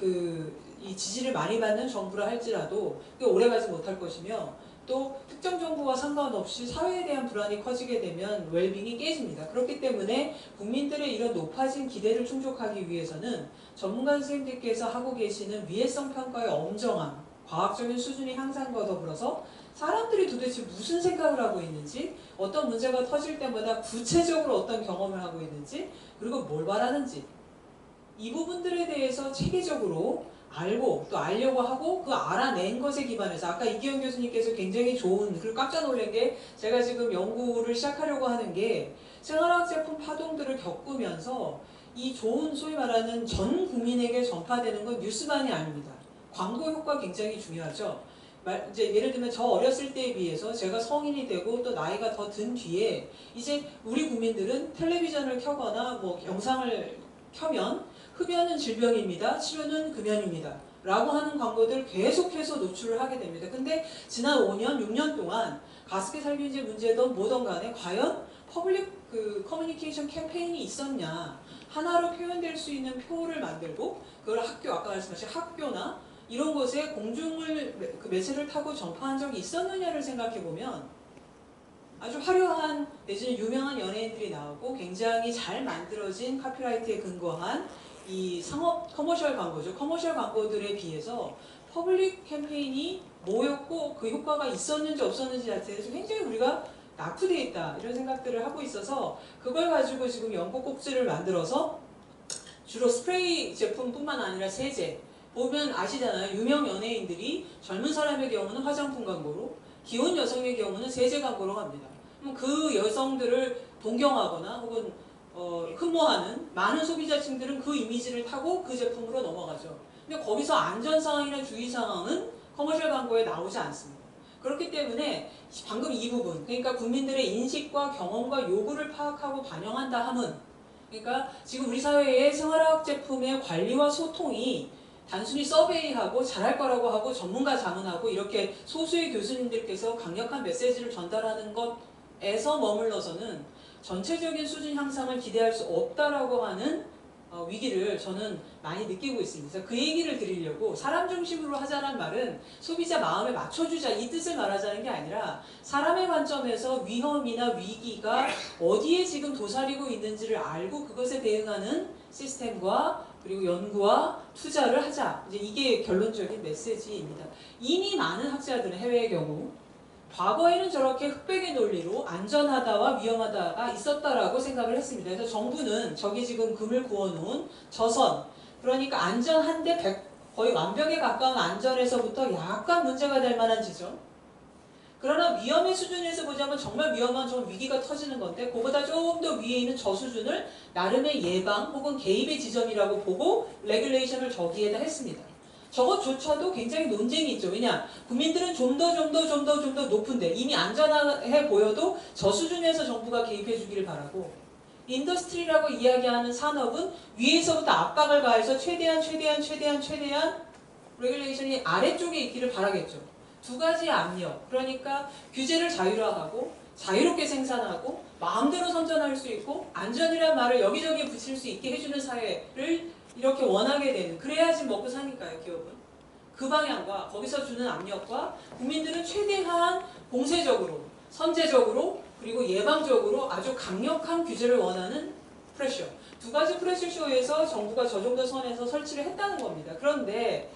Speaker 3: 이 지지를 많이 받는 정부라 할지라도 오래가지 못할 것이며 또 특정 정부와 상관없이 사회에 대한 불안이 커지게 되면 웰빙이 깨집니다. 그렇기 때문에 국민들의 이런 높아진 기대를 충족하기 위해서는 전문가 선생님들께서 하고 계시는 위해성 평가의 엄정함, 과학적인 수준의 향상과 더불어서 사람들이 도대체 무슨 생각을 하고 있는지 어떤 문제가 터질 때마다 구체적으로 어떤 경험을 하고 있는지 그리고 뭘 바라는지 이 부분들에 대해서 체계적으로 알고 또 알려고 하고 그 알아낸 것에 기반해서 아까 이기영 교수님께서 굉장히 좋은 그리고 깜짝 놀란 게 제가 지금 연구를 시작하려고 하는 게 생활화학 제품 파동들을 겪으면서 이 좋은 소위 말하는 전 국민에게 전파되는 건 뉴스만이 아닙니다. 광고 효과 굉장히 중요하죠. 이제 예를 들면 저 어렸을 때에 비해서 제가 성인이 되고 또 나이가 더 든 뒤에 이제 우리 국민들은 텔레비전을 켜거나 뭐 영상을 켜면 흡연은 질병입니다. 치료는 금연입니다. 라고 하는 광고들 계속해서 노출을 하게 됩니다. 근데 지난 5년, 6년 동안 가습기 살균제 문제든 뭐든 간에 과연 퍼블릭 커뮤니케이션 캠페인이 있었냐, 하나로 표현될 수 있는 표를 만들고 그걸 아까 말씀하신 학교나 이런 곳에 공중을 매체를 타고 전파한 적이 있었느냐를 생각해 보면 아주 화려한 내지는 유명한 연예인들이 나오고 굉장히 잘 만들어진 카피라이트에 근거한 이 상업 커머셜 광고죠. 커머셜 광고들에 비해서 퍼블릭 캠페인이 뭐였고 그 효과가 있었는지 없었는지 자체에서 굉장히 우리가 낙후되어 있다 이런 생각들을 하고 있어서 그걸 가지고 지금 연꽃 꼭지를 만들어서 주로 스프레이 제품뿐만 아니라 세제 보면 아시잖아요. 유명 연예인들이 젊은 사람의 경우는 화장품 광고로 기혼 여성의 경우는 세제 광고로 갑니다. 그럼 그 여성들을 동경하거나 혹은 흠모하는 많은 소비자층들은 그 이미지를 타고 그 제품으로 넘어가죠. 근데 거기서 안전사항이나 주의사항은 커머셜 광고에 나오지 않습니다. 그렇기 때문에 방금 이 부분, 그러니까 국민들의 인식과 경험과 요구를 파악하고 반영한다 함은, 그러니까 지금 우리 사회의 생활화학 제품의 관리와 소통이 단순히 서베이하고 잘할 거라고 하고 전문가 자문하고 이렇게 소수의 교수님들께서 강력한 메시지를 전달하는 것에서 머물러서는 전체적인 수준 향상을 기대할 수 없다라고 하는 위기를 저는 많이 느끼고 있습니다. 그래서 그 얘기를 드리려고 사람 중심으로 하자는 말은 소비자 마음에 맞춰주자 이 뜻을 말하자는 게 아니라 사람의 관점에서 위험이나 위기가 어디에 지금 도사리고 있는지를 알고 그것에 대응하는 시스템과 그리고 연구와 투자를 하자. 이제 이게 결론적인 메시지입니다. 이미 많은 학자들은 해외의 경우 과거에는 저렇게 흑백의 논리로 안전하다와 위험하다가 있었다라고 생각을 했습니다. 그래서 정부는 저기 지금 금을 구워놓은 저선, 그러니까 안전한데 거의 완벽에 가까운 안전에서부터 약간 문제가 될 만한 지점, 그러나 위험의 수준에서 보자면 정말 위험한 좀 위기가 터지는 건데 그보다 조금 더 위에 있는 저 수준을 나름의 예방 혹은 개입의 지점이라고 보고 레귤레이션을 저기에다 했습니다. 저것조차도 굉장히 논쟁이 있죠. 왜냐? 국민들은 좀 더 높은데 이미 안전해 보여도 저 수준에서 정부가 개입해 주기를 바라고, 인더스트리라고 이야기하는 산업은 위에서부터 압박을 가해서 최대한 레귤레이션이 아래쪽에 있기를 바라겠죠. 두 가지의 압력, 그러니까 규제를 자율화하고 자유롭게 생산하고 마음대로 선전할 수 있고 안전이란 말을 여기저기에 붙일 수 있게 해주는 사회를 이렇게 원하게 되는, 그래야지 먹고 사니까요, 기업은. 그 방향과 거기서 주는 압력과 국민들은 최대한 공세적으로, 선제적으로, 그리고 예방적으로 아주 강력한 규제를 원하는 프레셔. 두 가지 프레셔쇼에서 정부가 저 정도 선에서 설치를 했다는 겁니다. 그런데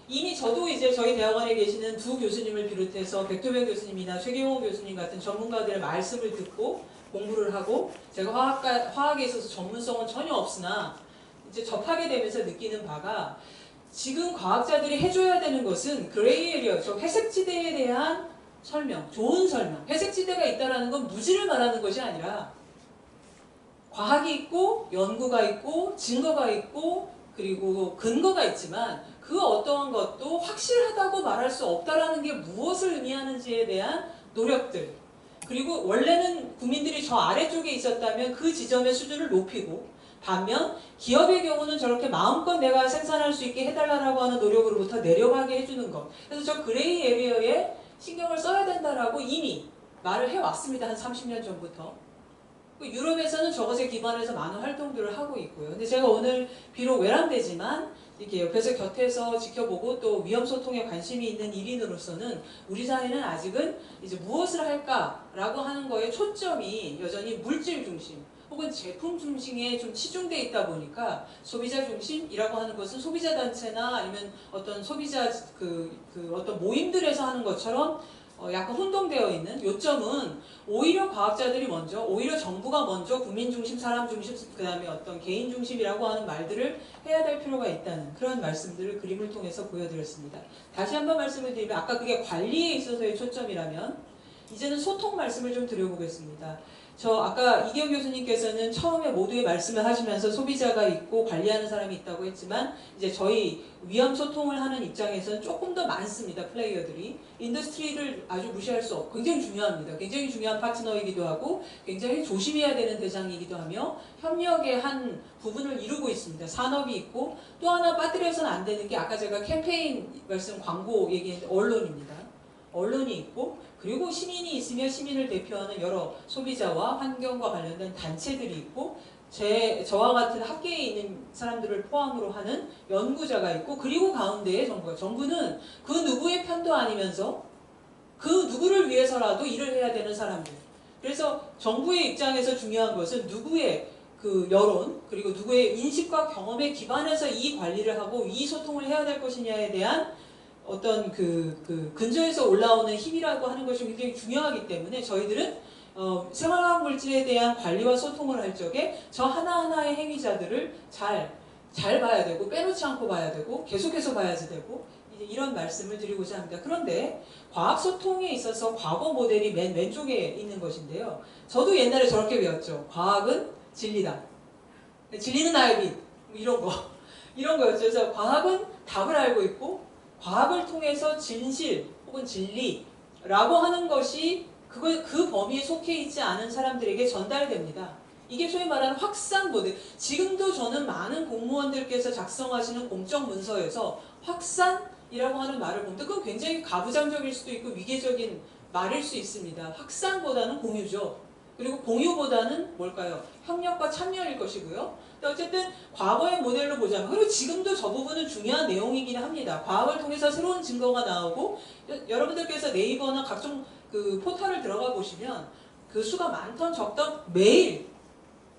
Speaker 3: 이미 저도 이제 저희 대학원에 계시는 두 교수님을 비롯해서 백토변 교수님이나 최경호 교수님 같은 전문가들의 말씀을 듣고 공부를 하고, 제가 화학에 있어서 전문성은 전혀 없으나 이제 접하게 되면서 느끼는 바가, 지금 과학자들이 해줘야 되는 것은 그레이 에리어, 저 회색지대에 대한 설명, 좋은 설명. 회색지대가 있다는 건 무지를 말하는 것이 아니라 과학이 있고 연구가 있고 증거가 있고 그리고 근거가 있지만 그 어떠한 것도 확실하다고 말할 수 없다라는 게 무엇을 의미하는지에 대한 노력들, 그리고 원래는 국민들이 저 아래쪽에 있었다면 그 지점의 수준을 높이고, 반면 기업의 경우는 저렇게 마음껏 내가 생산할 수 있게 해달라고 하는 노력으로부터 내려가게 해주는 것. 그래서 저 그레이 에리어에 신경을 써야 된다라고 이미 말을 해왔습니다. 한 30년 전부터. 유럽에서는 저것에 기반해서 많은 활동들을 하고 있고요. 근데 제가 오늘 비록 외람되지만 이렇게 옆에서 곁에서 지켜보고 또 위험 소통에 관심이 있는 일인으로서는 우리 사회는 아직은 이제 무엇을 할까라고 하는 거에 초점이 여전히 물질 중심 혹은 제품 중심에 좀 치중되어 있다 보니까 소비자 중심이라고 하는 것은 소비자 단체나 아니면 어떤 소비자 어떤 모임들에서 하는 것처럼 약간 혼동되어 있는 요점은 오히려 과학자들이 먼저, 오히려 정부가 먼저 국민 중심, 사람 중심, 그 다음에 어떤 개인 중심이라고 하는 말들을 해야 될 필요가 있다는 그런 말씀들을 그림을 통해서 보여드렸습니다. 다시 한번 말씀을 드리면 아까 그게 관리에 있어서의 초점이라면 이제는 소통 말씀을 좀 드려보겠습니다. 저 아까 이기영 교수님께서는 처음에 모두의 말씀을 하시면서 소비자가 있고 관리하는 사람이 있다고 했지만 이제 저희 위험 소통을 하는 입장에서는 조금 더 많습니다. 플레이어들이. 인더스트리를 아주 무시할 수 없고 굉장히 중요합니다. 굉장히 중요한 파트너이기도 하고 굉장히 조심해야 되는 대상이기도 하며 협력의 한 부분을 이루고 있습니다. 산업이 있고 또 하나 빠뜨려서는 안 되는 게 아까 제가 캠페인 말씀 광고 얘기했는데 언론입니다. 언론이 있고 그리고 시민이 있으면 시민을 대표하는 여러 소비자와 환경과 관련된 단체들이 있고 저와 같은 학계에 있는 사람들을 포함으로 하는 연구자가 있고 그리고 가운데에 정부가 정부는 그 누구의 편도 아니면서 그 누구를 위해서라도 일을 해야 되는 사람들. 그래서 정부의 입장에서 중요한 것은 누구의 그 여론 그리고 누구의 인식과 경험에 기반해서 이 관리를 하고 이 소통을 해야 될 것이냐에 대한 어떤 그 근저에서 올라오는 힘이라고 하는 것이 굉장히 중요하기 때문에 저희들은 생활화학 물질에 대한 관리와 소통을 할 적에 저 하나하나의 행위자들을 잘 봐야 되고 빼놓지 않고 봐야 되고 계속해서 봐야지 되고 이제 이런 말씀을 드리고자 합니다. 그런데 과학 소통에 있어서 과거 모델이 맨 왼쪽에 있는 것인데요. 저도 옛날에 저렇게 배웠죠. 과학은 진리다. 진리는 나의 빛. 이런 거였죠. 그래서 과학은 답을 알고 있고 과학을 통해서 진실 혹은 진리라고 하는 것이 그 범위에 속해 있지 않은 사람들에게 전달됩니다. 이게 소위 말하는 확산 모델. 지금도 저는 많은 공무원들께서 작성하시는 공적 문서에서 확산이라고 하는 말을 보는데 그건 굉장히 가부장적일 수도 있고 위계적인 말일 수 있습니다. 확산보다는 공유죠. 그리고 공유보다는 뭘까요? 협력과 참여일 것이고요. 어쨌든 과거의 모델로 보자면 그리고 지금도 저 부분은 중요한 내용이긴 합니다. 과학을 통해서 새로운 증거가 나오고 여러분들께서 네이버나 각종 그 포털을 들어가 보시면 그 수가 많던 적던 매일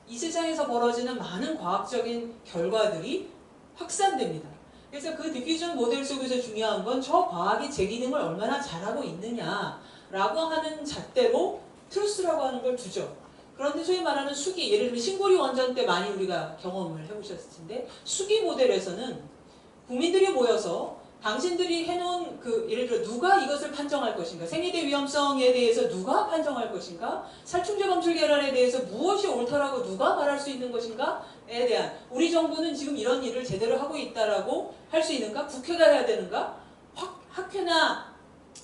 Speaker 3: 이 세상에서 벌어지는 많은 과학적인 결과들이 확산됩니다. 그래서 그 디퓨전 모델 속에서 중요한 건 저 과학이 제 기능을 얼마나 잘하고 있느냐라고 하는 잣대로 트루스라고 하는 걸 두죠. 그런데 소위 말하는 수기, 예를 들면 신고리 원전 때 많이 우리가 경험을 해보셨을 텐데 수기 모델에서는 국민들이 모여서 당신들이 해놓은 예를 들어 누가 이것을 판정할 것인가, 생리대 위험성에 대해서 누가 판정할 것인가, 살충제 검출 계란에 대해서 무엇이 옳다라고 누가 말할 수 있는 것인가에 대한 우리 정부는 지금 이런 일을 제대로 하고 있다라고 할 수 있는가, 국회가 해야 되는가, 학회나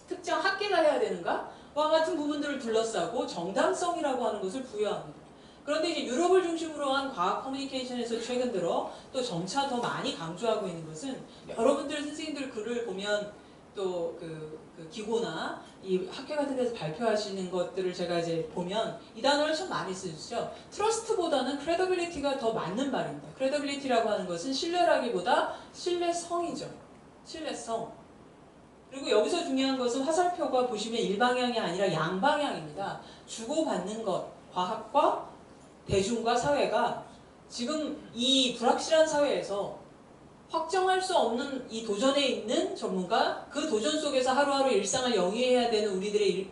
Speaker 3: 특정 학계가 해야 되는가 와 같은 부분들을 둘러싸고 정당성이라고 하는 것을 부여합니다. 그런데 이제 유럽을 중심으로 한 과학 커뮤니케이션에서 최근 들어 또 점차 더 많이 강조하고 있는 것은 여러분들 선생님들 글을 보면 또 그 기고나 이 학회 같은 데서 발표하시는 것들을 제가 이제 보면 이 단어를 참 많이 쓰시죠. 트러스트보다는 크레더빌리티가 더 맞는 말입니다. 크레더빌리티라고 하는 것은 신뢰라기보다 신뢰성이죠. 신뢰성. 그리고 여기서 중요한 것은 화살표가 보시면 일방향이 아니라 양방향입니다. 주고받는 것, 과학과 대중과 사회가 지금 이 불확실한 사회에서 확정할 수 없는 이 도전에 있는 전문가, 그 도전 속에서 하루하루 일상을 영위해야 되는 우리들의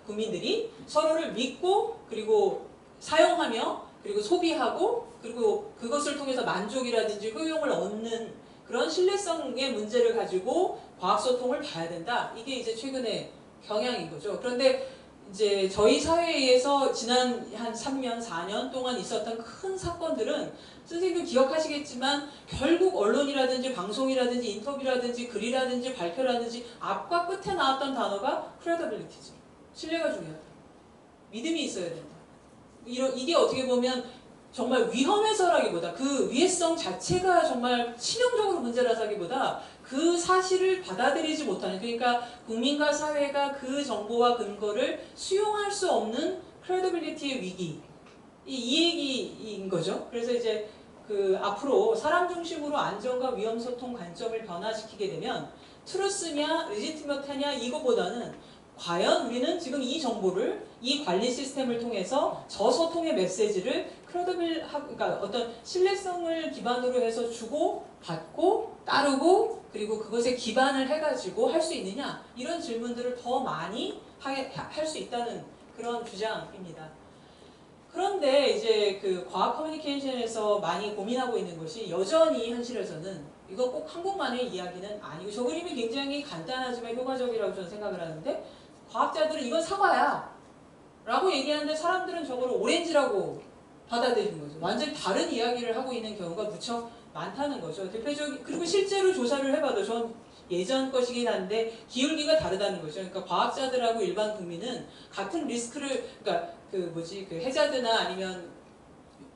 Speaker 3: 국민들이 서로를 믿고 그리고 사용하며 그리고 소비하고 그리고 그것을 통해서 만족이라든지 효용을 얻는 그런 신뢰성의 문제를 가지고 과학소통을 봐야 된다. 이게 이제 최근의 경향인 거죠. 그런데 이제 저희 사회에서 지난 한 3년, 4년 동안 있었던 큰 사건들은 선생님도 기억하시겠지만 결국 언론이라든지 방송이라든지 인터뷰라든지 글이라든지 발표라든지 앞과 끝에 나왔던 단어가 credibility죠. 신뢰가 중요하다. 믿음이 있어야 된다. 이게 어떻게 보면 정말 위험해서라기보다 그 위해성 자체가 정말 치명적으로 문제라서기보다 그 사실을 받아들이지 못하는, 그러니까 국민과 사회가 그 정보와 근거를 수용할 수 없는 크레디빌리티의 위기, 이 얘기인 거죠. 그래서 이제 앞으로 사람 중심으로 안전과 위험 소통 관점을 변화시키게 되면 트루스냐 레지티머타냐 이거보다는 과연 우리는 지금 이 정보를 이 관리 시스템을 통해서 저 소통의 메시지를 그러니까 어떤 신뢰성을 기반으로 해서 주고 받고 따르고 그리고 그것에 기반을 해가지고 할 수 있느냐, 이런 질문들을 더 많이 할 수 있다는 그런 주장입니다. 그런데 이제 과학 커뮤니케이션에서 많이 고민하고 있는 것이 여전히 현실에서는 이거 꼭 한국만의 이야기는 아니고, 저 그림이 굉장히 간단하지만 효과적이라고 저는 생각을 하는데, 과학자들은 이건 사과야 라고 얘기하는데 사람들은 저걸 오렌지라고 받아들이는 거죠. 완전히 다른 이야기를 하고 있는 경우가 무척 많다는 거죠. 대표적인, 그리고 실제로 조사를 해봐도 전 예전 것이긴 한데 기울기가 다르다는 거죠. 그러니까 과학자들하고 일반 국민은 같은 리스크를, 그러니까 그 해자드나 아니면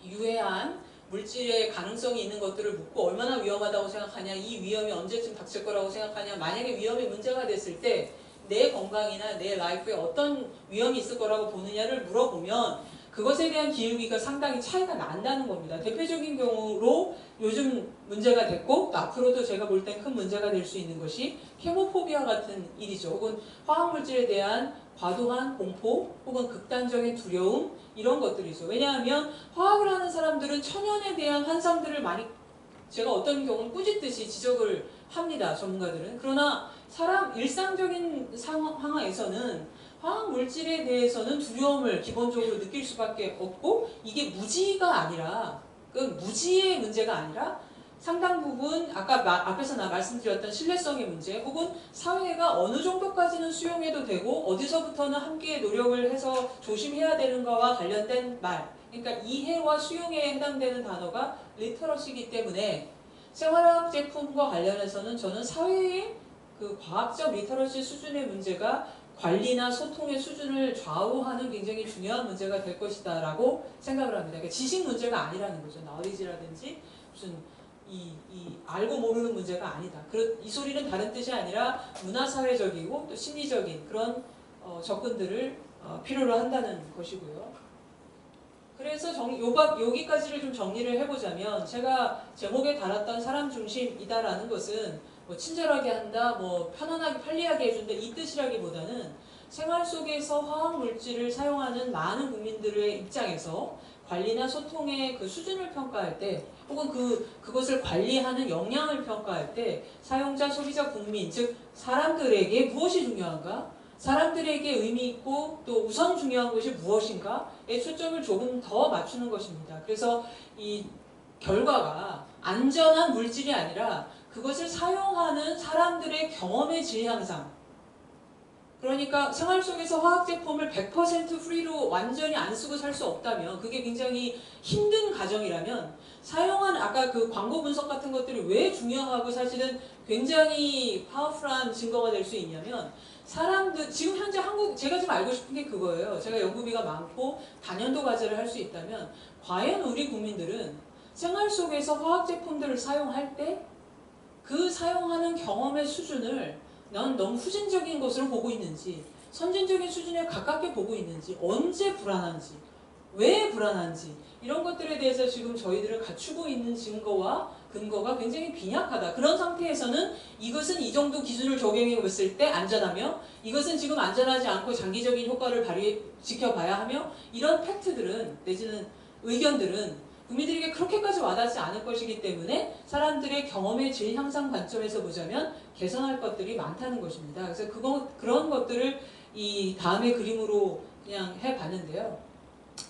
Speaker 3: 유해한 물질의 가능성이 있는 것들을 묻고 얼마나 위험하다고 생각하냐, 이 위험이 언제쯤 닥칠 거라고 생각하냐, 만약에 위험이 문제가 됐을 때 내 건강이나 내 라이프에 어떤 위험이 있을 거라고 보느냐를 물어보면 그것에 대한 기울기가 상당히 차이가 난다는 겁니다. 대표적인 경우로 요즘 문제가 됐고 또 앞으로도 제가 볼 땐 큰 문제가 될 수 있는 것이 케모포비아 같은 일이죠. 혹은 화학물질에 대한 과도한 공포 혹은 극단적인 두려움, 이런 것들이죠. 왜냐하면 화학을 하는 사람들은 천연에 대한 환상들을 많이, 제가 어떤 경우는 꾸짖듯이 지적을 합니다. 전문가들은. 그러나 사람 일상적인 상황에서는 화학 물질에 대해서는 두려움을 기본적으로 느낄 수밖에 없고, 이게 무지가 아니라, 그 무지의 문제가 아니라 상당 부분 아까 앞에서 말씀드렸던 신뢰성의 문제, 혹은 사회가 어느 정도까지는 수용해도 되고 어디서부터는 함께 노력을 해서 조심해야 되는 거와 관련된 말, 그러니까 이해와 수용에 해당되는 단어가 리터러시이기 때문에 생활화학 제품과 관련해서는 저는 사회의 그 과학적 리터러시 수준의 문제가 관리나 소통의 수준을 좌우하는 굉장히 중요한 문제가 될 것이다 라고 생각을 합니다. 그러니까 지식 문제가 아니라는 거죠. knowledge라든지 무슨 이 알고 모르는 문제가 아니다. 이 소리는 다른 뜻이 아니라 문화사회적이고 또 심리적인 그런 접근들을 필요로 한다는 것이고요. 그래서 여기까지를 좀 정리를 해보자면, 제가 제목에 달았던 사람 중심이다라는 것은 뭐 친절하게 한다, 뭐 편안하게 편리하게 해준다, 이 뜻이라기보다는 생활 속에서 화학 물질을 사용하는 많은 국민들의 입장에서 관리나 소통의 그 수준을 평가할 때, 혹은 그것을 관리하는 역량을 평가할 때 사용자, 소비자, 국민, 즉 사람들에게 무엇이 중요한가, 사람들에게 의미 있고 또 우선 중요한 것이 무엇인가에 초점을 조금 더 맞추는 것입니다. 그래서 이 결과가 안전한 물질이 아니라 그것을 사용하는 사람들의 경험의 질 향상. 그러니까 생활 속에서 화학 제품을 100% 프리로 완전히 안 쓰고 살 수 없다면, 그게 굉장히 힘든 과정이라면, 사용한 아까 그 광고 분석 같은 것들이 왜 중요하고 사실은 굉장히 파워풀한 증거가 될 수 있냐면, 사람들 지금 현재 한국, 제가 좀 알고 싶은 게 그거예요. 제가 연구비가 많고 단연도 과제를 할 수 있다면 과연 우리 국민들은 생활 속에서 화학 제품들을 사용할 때 그 사용하는 경험의 수준을 난 너무 후진적인 것으로 보고 있는지, 선진적인 수준에 가깝게 보고 있는지, 언제 불안한지, 왜 불안한지, 이런 것들에 대해서 지금 저희들은 갖추고 있는 증거와 근거가 굉장히 빈약하다. 그런 상태에서는 이것은 이 정도 기준을 적용해 봤을 때 안전하며, 이것은 지금 안전하지 않고 장기적인 효과를 지켜봐야 하며, 이런 팩트들은 내지는 의견들은 국민들에게 그렇게까지 와닿지 않을 것이기 때문에 사람들의 경험의 질 향상 관점에서 보자면 개선할 것들이 많다는 것입니다. 그래서 그런 것들을 이 다음의 그림으로 그냥 해봤는데요.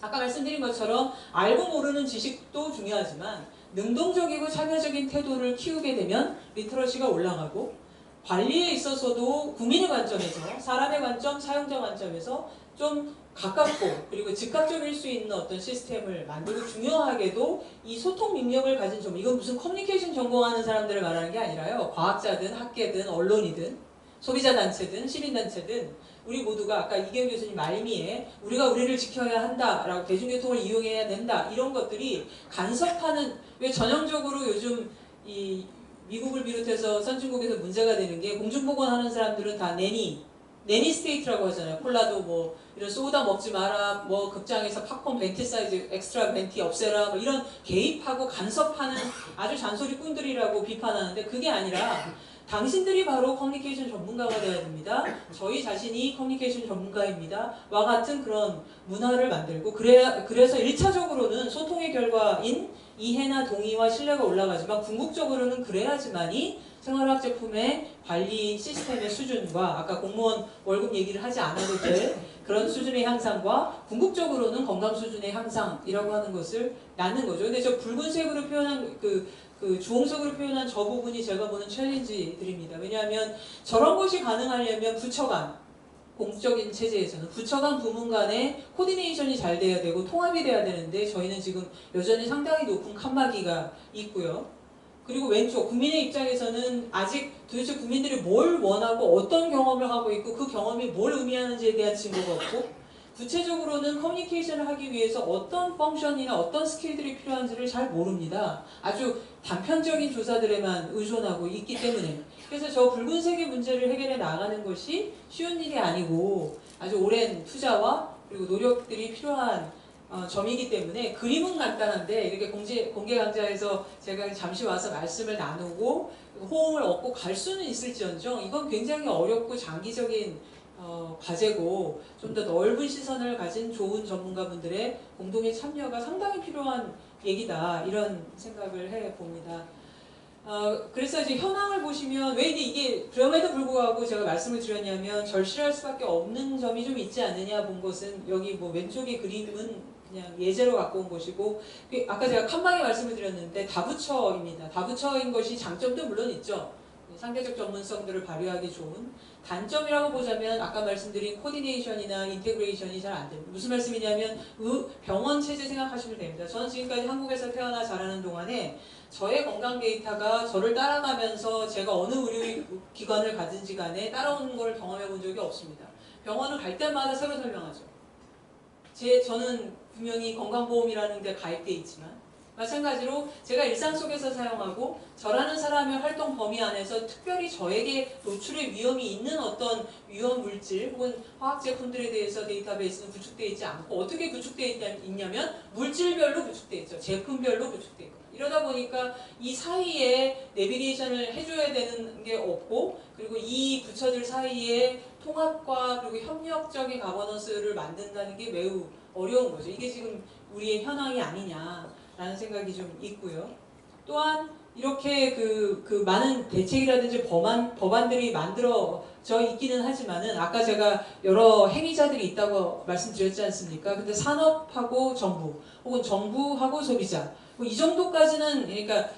Speaker 3: 아까 말씀드린 것처럼 알고 모르는 지식도 중요하지만 능동적이고 참여적인 태도를 키우게 되면 리터러시가 올라가고, 관리에 있어서도 국민의 관점에서, 사람의 관점, 사용자 관점에서 좀 가깝고 그리고 즉각적일 수 있는 어떤 시스템을 만들고, 중요하게도 이 소통 능력을 가진 점, 이건 무슨 커뮤니케이션 전공하는 사람들을 말하는 게 아니라요, 과학자든 학계든 언론이든 소비자단체든 시민단체든 우리 모두가 아까 이계훈 교수님 말미에 우리가 우리를 지켜야 한다라고, 대중교통을 이용해야 된다, 이런 것들이 간섭하는, 왜 전형적으로 요즘 이 미국을 비롯해서 선진국에서 문제가 되는 게, 공중보건하는 사람들은 다 내니 스테이트라고 하잖아요. 콜라도 뭐 이런 소다 먹지 마라, 뭐 극장에서 팝콘 벤티 사이즈 엑스트라 벤티 없애라, 뭐 이런 개입하고 간섭하는 아주 잔소리꾼들이라고 비판하는데, 그게 아니라 당신들이 바로 커뮤니케이션 전문가가 되어야 됩니다. 저희 자신이 커뮤니케이션 전문가입니다. 와 같은 그런 문화를 만들고, 그래서 1차적으로는 소통의 결과인 이해나 동의와 신뢰가 올라가지만 궁극적으로는 그래야지만이 생활화학 제품의 관리 시스템의 수준과 아까 공무원 월급 얘기를 하지 않아도 될 그런 수준의 향상과 궁극적으로는 건강 수준의 향상이라고 하는 것을 낳는 거죠. 근데 저 붉은색으로 표현한 그 주홍색으로 표현한 저 부분이 제가 보는 챌린지들입니다. 왜냐하면 저런 것이 가능하려면 부처간, 공적인 체제에서는 부처 간 부문 간의 코디네이션이 잘 돼야 되고 통합이 돼야 되는데 저희는 지금 여전히 상당히 높은 칸막이가 있고요. 그리고 왼쪽 국민의 입장에서는 아직 도대체 국민들이 뭘 원하고 어떤 경험을 하고 있고 그 경험이 뭘 의미하는지에 대한 증거가 없고 구체적으로는 커뮤니케이션을 하기 위해서 어떤 펑션이나 어떤 스킬들이 필요한지를 잘 모릅니다. 아주 단편적인 조사들에만 의존하고 있기 때문에 그래서 저 붉은색의 문제를 해결해 나가는 것이 쉬운 일이 아니고 아주 오랜 투자와 그리고 노력들이 필요한 점이기 때문에 그림은 간단한데 이렇게 공개 강좌에서 제가 잠시 와서 말씀을 나누고 호응을 얻고 갈 수는 있을지언정 이건 굉장히 어렵고 장기적인 과제고 좀 더 넓은 시선을 가진 좋은 전문가분들의 공동의 참여가 상당히 필요한 얘기다 이런 생각을 해봅니다. 그래서 이제 현황을 보시면 왜 이게 그럼에도 불구하고 제가 말씀을 드렸냐면 절실할 수밖에 없는 점이 좀 있지 않느냐 본 것은 여기 뭐 왼쪽의 그림은 그냥 예제로 갖고 온 것이고 아까 제가 칸막이 말씀을 드렸는데 다부처입니다. 다부처인 것이 장점도 물론 있죠. 상대적 전문성들을 발휘하기 좋은 단점이라고 보자면 아까 말씀드린 코디네이션이나 인테그레이션이 잘 안 됩니다. 무슨 말씀이냐면 병원 체제 생각하시면 됩니다. 저는 지금까지 한국에서 태어나 자라는 동안에 저의 건강 데이터가 저를 따라가면서 제가 어느 의료기관을 가든지 간에 따라오는 걸 경험해 본 적이 없습니다. 병원을 갈 때마다 새로 설명하죠. 저는 분명히 건강보험이라는 데 가입돼 있지만 마찬가지로 제가 일상 속에서 사용하고 저라는 사람의 활동 범위 안에서 특별히 저에게 노출의 위험이 있는 어떤 위험 물질 혹은 화학 제품들에 대해서 데이터베이스는 구축되어 있지 않고 어떻게 구축되어 있냐면 물질별로 구축되어 있죠. 제품별로 구축되어 있고 이러다 보니까 이 사이에 내비게이션을 해줘야 되는 게 없고 그리고 이 부처들 사이에 통합과 그리고 협력적인 가버넌스를 만든다는 게 매우 어려운 거죠. 이게 지금 우리의 현황이 아니냐라는 생각이 좀 있고요. 또한 이렇게 그 많은 대책이라든지 법안들이 만들어져 있기는 하지만은 아까 제가 여러 행위자들이 있다고 말씀드렸지 않습니까? 근데 산업하고 정부 혹은 정부하고 소비자 뭐 이 정도까지는 그러니까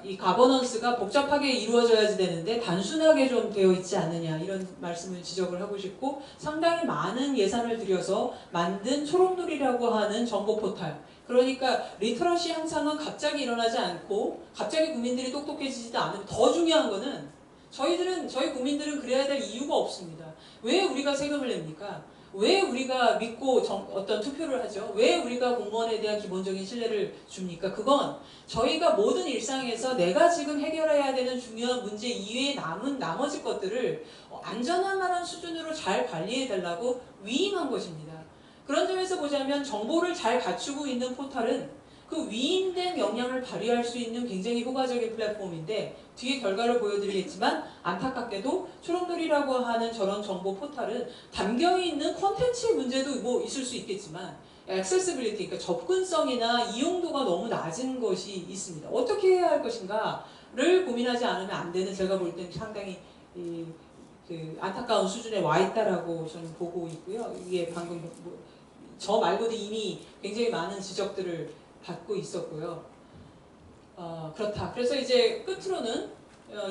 Speaker 3: 이 가버넌스가 복잡하게 이루어져야지 되는데 단순하게 좀 되어 있지 않느냐 이런 말씀을 지적을 하고 싶고 상당히 많은 예산을 들여서 만든 초록놀이라고 하는 정보 포탈 그러니까 리터러시 향상은 갑자기 일어나지 않고 갑자기 국민들이 똑똑해지지도 않으면 더 중요한 거는 저희 국민들은 그래야 될 이유가 없습니다. 왜 우리가 세금을 냅니까? 왜 우리가 믿고 어떤 투표를 하죠? 왜 우리가 공무원에 대한 기본적인 신뢰를 줍니까? 그건 저희가 모든 일상에서 내가 지금 해결해야 되는 중요한 문제 이외에 남은 나머지 것들을 안전한 만한 수준으로 잘 관리해 달라고 위임한 것입니다. 그런 점에서 보자면 정보를 잘 갖추고 있는 포털은 그 위임된 역량을 발휘할 수 있는 굉장히 효과적인 플랫폼인데 뒤에 결과를 보여드리겠지만 안타깝게도 초록놀이라고 하는 저런 정보 포털은 담겨있는 콘텐츠의 문제도 뭐 있을 수 있겠지만 액세시빌리티, 그러니까 접근성이나 이용도가 너무 낮은 것이 있습니다. 어떻게 해야 할 것인가를 고민하지 않으면 안 되는 제가 볼 때는 상당히 그 안타까운 수준에 와 있다라고 저는 보고 있고요. 이게 방금 저 말고도 이미 굉장히 많은 지적들을 받고 있었고요. 그렇다. 그래서 이제 끝으로는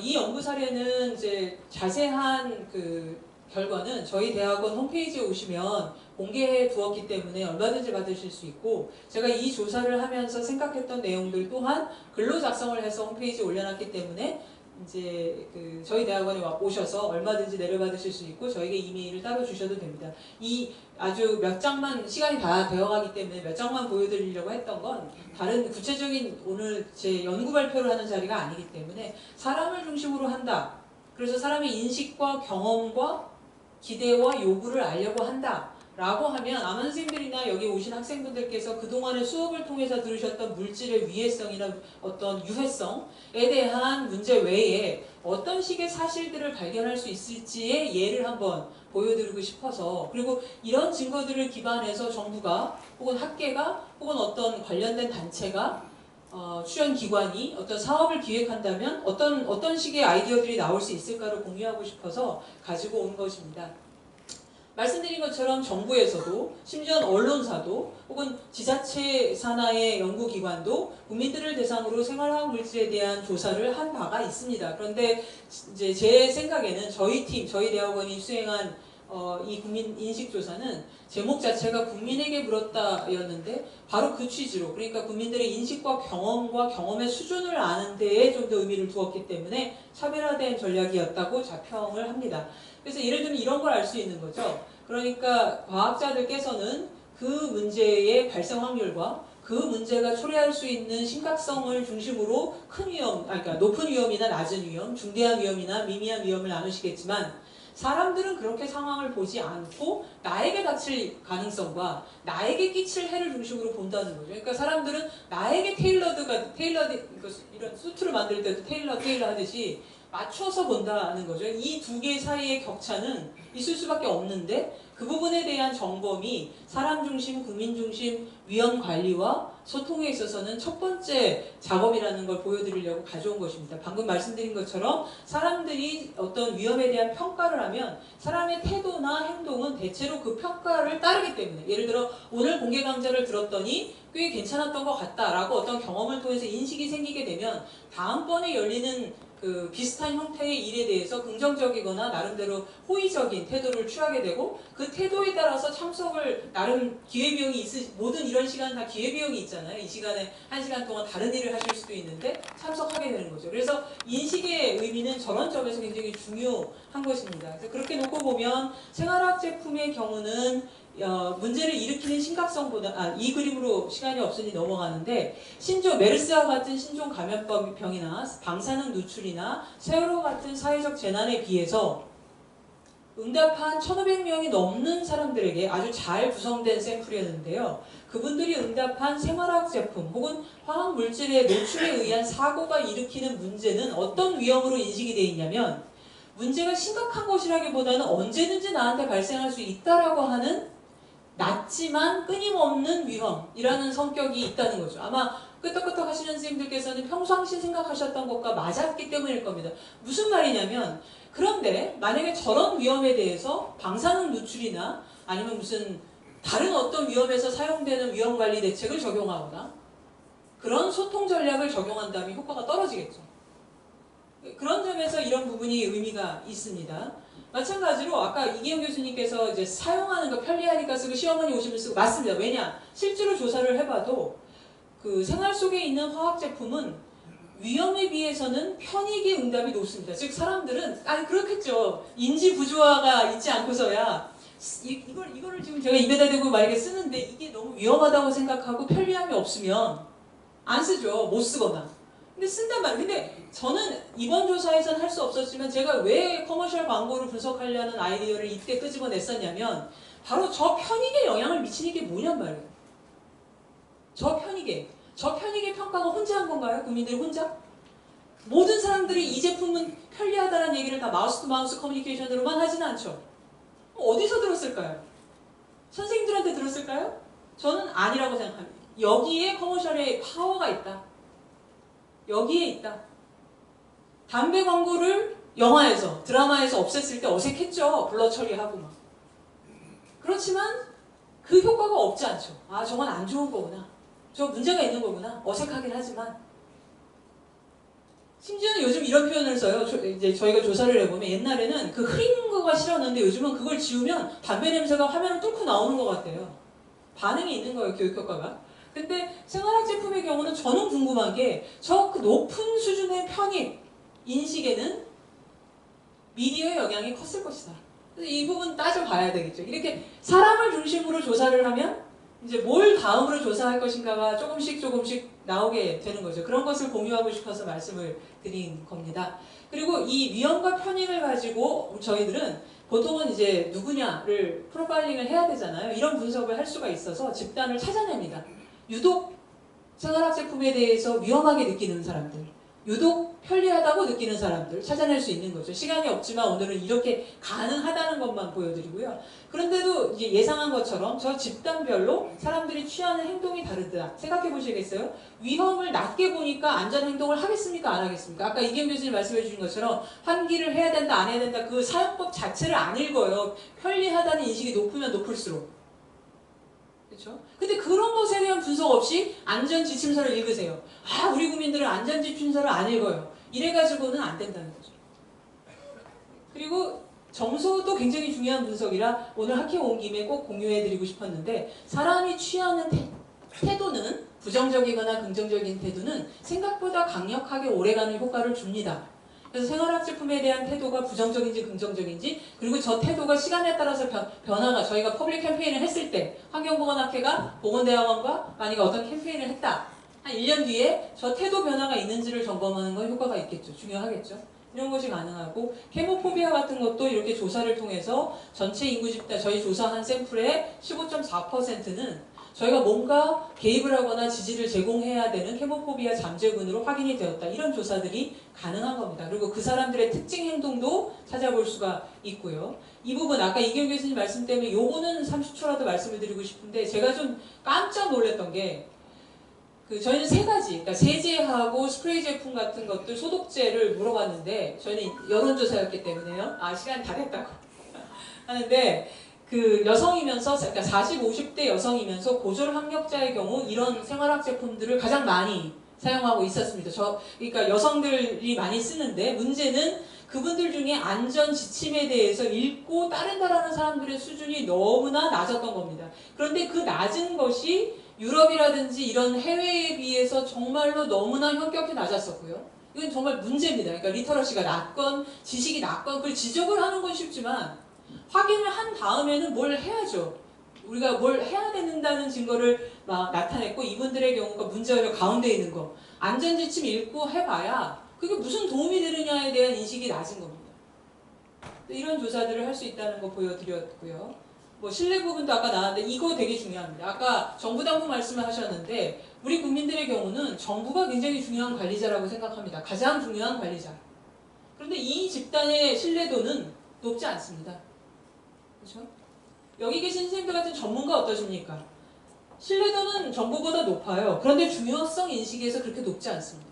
Speaker 3: 이 연구 사례는 이제 자세한 그 결과는 저희 대학원 홈페이지에 오시면 공개해 두었기 때문에 얼마든지 받으실 수 있고 제가 이 조사를 하면서 생각했던 내용들 또한 글로 작성을 해서 홈페이지에 올려놨기 때문에 이제 그 저희 대학원에 오셔서 얼마든지 내려받으실 수 있고 저에게 이메일을 따로 주셔도 됩니다. 이 아주 몇 장만 시간이 다 되어가기 때문에 몇 장만 보여드리려고 했던 건 다른 구체적인 오늘 제 연구 발표를 하는 자리가 아니기 때문에 사람을 중심으로 한다. 그래서 사람의 인식과 경험과 기대와 요구를 알려고 한다. 라고 하면 아마 선생님들이나 여기 오신 학생분들께서 그동안의 수업을 통해서 들으셨던 물질의 위해성이나 어떤 유해성에 대한 문제 외에 어떤 식의 사실들을 발견할 수 있을지의 예를 한번 보여드리고 싶어서 그리고 이런 증거들을 기반해서 정부가 혹은 학계가 혹은 어떤 관련된 단체가 출연기관이 어떤 사업을 기획한다면 어떤 식의 아이디어들이 나올 수 있을까를 공유하고 싶어서 가지고 온 것입니다. 말씀드린 것처럼 정부에서도 심지어 언론사도 혹은 지자체 산하의 연구기관도 국민들을 대상으로 생활화학 물질에 대한 조사를 한 바가 있습니다. 그런데 이제 제 생각에는 저희 대학원이 수행한 이 국민 인식조사는 제목 자체가 국민에게 물었다였는데 바로 그 취지로 그러니까 국민들의 인식과 경험과 경험의 수준을 아는 데에 좀 더 의미를 두었기 때문에 차별화된 전략이었다고 자평을 합니다. 그래서 예를 들면 이런 걸 알 수 있는 거죠. 그러니까 과학자들께서는 그 문제의 발생 확률과 그 문제가 초래할 수 있는 심각성을 중심으로 큰 위험, 그러니까 높은 위험이나 낮은 위험, 중대한 위험이나 미미한 위험을 나누시겠지만 사람들은 그렇게 상황을 보지 않고 나에게 닥칠 가능성과 나에게 끼칠 해를 중심으로 본다는 거죠. 그러니까 사람들은 나에게 테일러드 이런 수트를 만들 때도 테일러 하듯이 맞춰서 본다는 거죠. 이 두 개 사이의 격차는 있을 수밖에 없는데 그 부분에 대한 점검이 사람 중심, 국민 중심 위험 관리와 소통에 있어서는 첫 번째 작업이라는 걸 보여드리려고 가져온 것입니다. 방금 말씀드린 것처럼 사람들이 어떤 위험에 대한 평가를 하면 사람의 태도나 행동은 대체로 그 평가를 따르기 때문에 예를 들어 오늘 공개 강좌를 들었더니 꽤 괜찮았던 것 같다라고 어떤 경험을 통해서 인식이 생기게 되면 다음번에 열리는 그 비슷한 형태의 일에 대해서 긍정적이거나 나름대로 호의적인 태도를 취하게 되고 그 태도에 따라서 참석을 나름 기회비용이 모든 이런 시간 다 기회비용이 있잖아요. 이 시간에 1시간 동안 다른 일을 하실 수도 있는데 참석하게 되는 거죠. 그래서 인식의 의미는 저런 점에서 굉장히 중요한 것입니다. 그래서 그렇게 놓고 보면 생활학 제품의 경우는 문제를 일으키는 심각성보다 이 그림으로 시간이 없으니 넘어가는데 메르스와 같은 신종 감염병이나 방사능 누출이나 세월호 같은 사회적 재난에 비해서 응답한 1,500명이 넘는 사람들에게 아주 잘 구성된 샘플이었는데요. 그분들이 응답한 생활학 제품 혹은 화학 물질의 노출에 의한 사고가 일으키는 문제는 어떤 위험으로 인식이 되어 있냐면 문제가 심각한 것이라기보다는 언제든지 나한테 발생할 수 있다라고 하는 낮지만 끊임없는 위험이라는 성격이 있다는 거죠. 아마 끄떡끄떡 하시는 선생님들께서는 평상시 생각하셨던 것과 맞았기 때문일 겁니다. 무슨 말이냐면 그런데 만약에 저런 위험에 대해서 방사능 누출이나 아니면 무슨 다른 어떤 위험에서 사용되는 위험관리 대책을 적용하거나 그런 소통 전략을 적용한다면 효과가 떨어지겠죠. 그런 점에서 이런 부분이 의미가 있습니다. 마찬가지로 아까 이기영 교수님께서 이제 사용하는 거 편리하니까 쓰고 시어머니 오시면 쓰고 맞습니다. 왜냐? 실제로 조사를 해봐도 그 생활 속에 있는 화학 제품은 위험에 비해서는 편익의 응답이 높습니다. 즉 사람들은 그렇겠죠. 인지 부조화가 있지 않고서야 이거를 지금 제가 입에다 대고 만약에 쓰는데 이게 너무 위험하다고 생각하고 편리함이 없으면 안 쓰죠. 못 쓰거나. 근데 쓴단 말이에요. 근데 저는 이번 조사에서는 할 수 없었지만 제가 왜 커머셜 광고를 분석하려는 아이디어를 이때 끄집어냈었냐면 바로 저 편익에 영향을 미치는 게 뭐냔 말이에요. 저 편익의 평가가 혼자 한 건가요? 국민들이 혼자? 모든 사람들이 이 제품은 편리하다는 얘기를 다 마우스 투 마우스 커뮤니케이션으로만 하지는 않죠. 어디서 들었을까요? 선생님들한테 들었을까요? 저는 아니라고 생각합니다. 여기에 커머셜의 파워가 있다. 여기에 있다. 담배 광고를 영화에서, 드라마에서 없앴을 때 어색했죠. 블러 처리하고 막. 그렇지만 그 효과가 없지 않죠. 아, 저건 안 좋은 거구나. 저 문제가 있는 거구나. 어색하긴 하지만. 심지어는 요즘 이런 표현을 써요. 이제 저희가 조사를 해보면 옛날에는 그 흐린 거가 싫었는데 요즘은 그걸 지우면 담배 냄새가 화면을 뚫고 나오는 것 같아요. 반응이 있는 거예요, 교육 효과가. 근데 생활학 제품의 경우는 저는 궁금한 게 저 그 높은 수준의 편익 인식에는 미디어의 영향이 컸을 것이다. 그래서 이 부분 따져봐야 되겠죠. 이렇게 사람을 중심으로 조사를 하면 이제 뭘 다음으로 조사할 것인가가 조금씩 나오게 되는 거죠. 그런 것을 공유하고 싶어서 말씀을 드린 겁니다. 그리고 이 위험과 편익을 가지고 저희들은 보통은 이제 누구냐를 프로파일링을 해야 되잖아요. 이런 분석을 할 수가 있어서 집단을 찾아냅니다. 유독 생활학 제품에 대해서 위험하게 느끼는 사람들, 유독 편리하다고 느끼는 사람들 찾아낼 수 있는 거죠. 시간이 없지만 오늘은 이렇게 가능하다는 것만 보여드리고요. 그런데도 이제 예상한 것처럼 저 집단별로 사람들이 취하는 행동이 다르다. 생각해 보시겠어요? 위험을 낮게 보니까 안전 행동을 하겠습니까? 안 하겠습니까? 아까 이기영 교수님 말씀해 주신 것처럼 환기를 해야 된다, 안 해야 된다. 그 사용법 자체를 안 읽어요. 편리하다는 인식이 높으면 높을수록. 그렇죠? 근데 그런 것에 대한 분석 없이 안전지침서를 읽으세요. 아, 우리 국민들은 안전지침서를 안 읽어요. 이래가지고는 안 된다는 거죠. 그리고 정서도 굉장히 중요한 분석이라 오늘 학회 온 김에 꼭 공유해드리고 싶었는데 사람이 취하는 태도는 부정적이거나 긍정적인 태도는 생각보다 강력하게 오래가는 효과를 줍니다. 그래서 생활학 제품에 대한 태도가 부정적인지 긍정적인지 그리고 저 태도가 시간에 따라서 변화가 저희가 퍼블릭 캠페인을 했을 때 환경보건학회가 보건대학원과 만약에 어떤 캠페인을 했다. 한 1년 뒤에 저 태도 변화가 있는지를 점검하는 건 효과가 있겠죠. 중요하겠죠. 이런 것이 가능하고 케모포비아 같은 것도 이렇게 조사를 통해서 전체 인구 집단 저희 조사한 샘플의 15.4%는 저희가 뭔가 개입을 하거나 지지를 제공해야 되는 케모포비아 잠재군으로 확인이 되었다. 이런 조사들이 가능한 겁니다. 그리고 그 사람들의 특징 행동도 찾아볼 수가 있고요. 이 부분 아까 이경 교수님 말씀 때문에 요거는 30초라도 말씀을 드리고 싶은데 제가 좀 깜짝 놀랐던 게 저희는 세 가지, 그러니까 세제하고 스프레이 제품 같은 것들 소독제를 물어봤는데 저희는 여론조사였기 때문에요. 시간 다 됐다고 하는데 여성이면서 그러니까 40, 50대 여성이면서 고졸 학력자의 경우 이런 생활학 제품들을 가장 많이 사용하고 있었습니다. 그러니까 여성들이 많이 쓰는데 문제는 그분들 중에 안전 지침에 대해서 읽고 따른다라는 사람들의 수준이 너무나 낮았던 겁니다. 그런데 그 낮은 것이 유럽이라든지 이런 해외에 비해서 정말로 너무나 현격히 낮았었고요. 이건 정말 문제입니다. 그러니까 리터러시가 낮건 지식이 낮건 그걸 지적을 하는 건 쉽지만 확인을 한 다음에는 뭘 해야죠. 우리가 뭘 해야 된다는 증거를 막 나타냈고 이분들의 경우가 문제가 가운데 있는 거 안전지침 읽고 해봐야 그게 무슨 도움이 되느냐에 대한 인식이 낮은 겁니다. 이런 조사들을 할 수 있다는 거 보여드렸고요. 실내 부분도 아까 나왔는데 이거 되게 중요합니다. 아까 정부 당국 말씀을 하셨는데 우리 국민들의 경우는 정부가 굉장히 중요한 관리자라고 생각합니다. 가장 중요한 관리자. 그런데 이 집단의 신뢰도는 높지 않습니다. 그렇죠? 여기 계신 선생님들 같은 전문가 어떠십니까? 신뢰도는 정부보다 높아요. 그런데 중요성 인식에서 그렇게 높지 않습니다.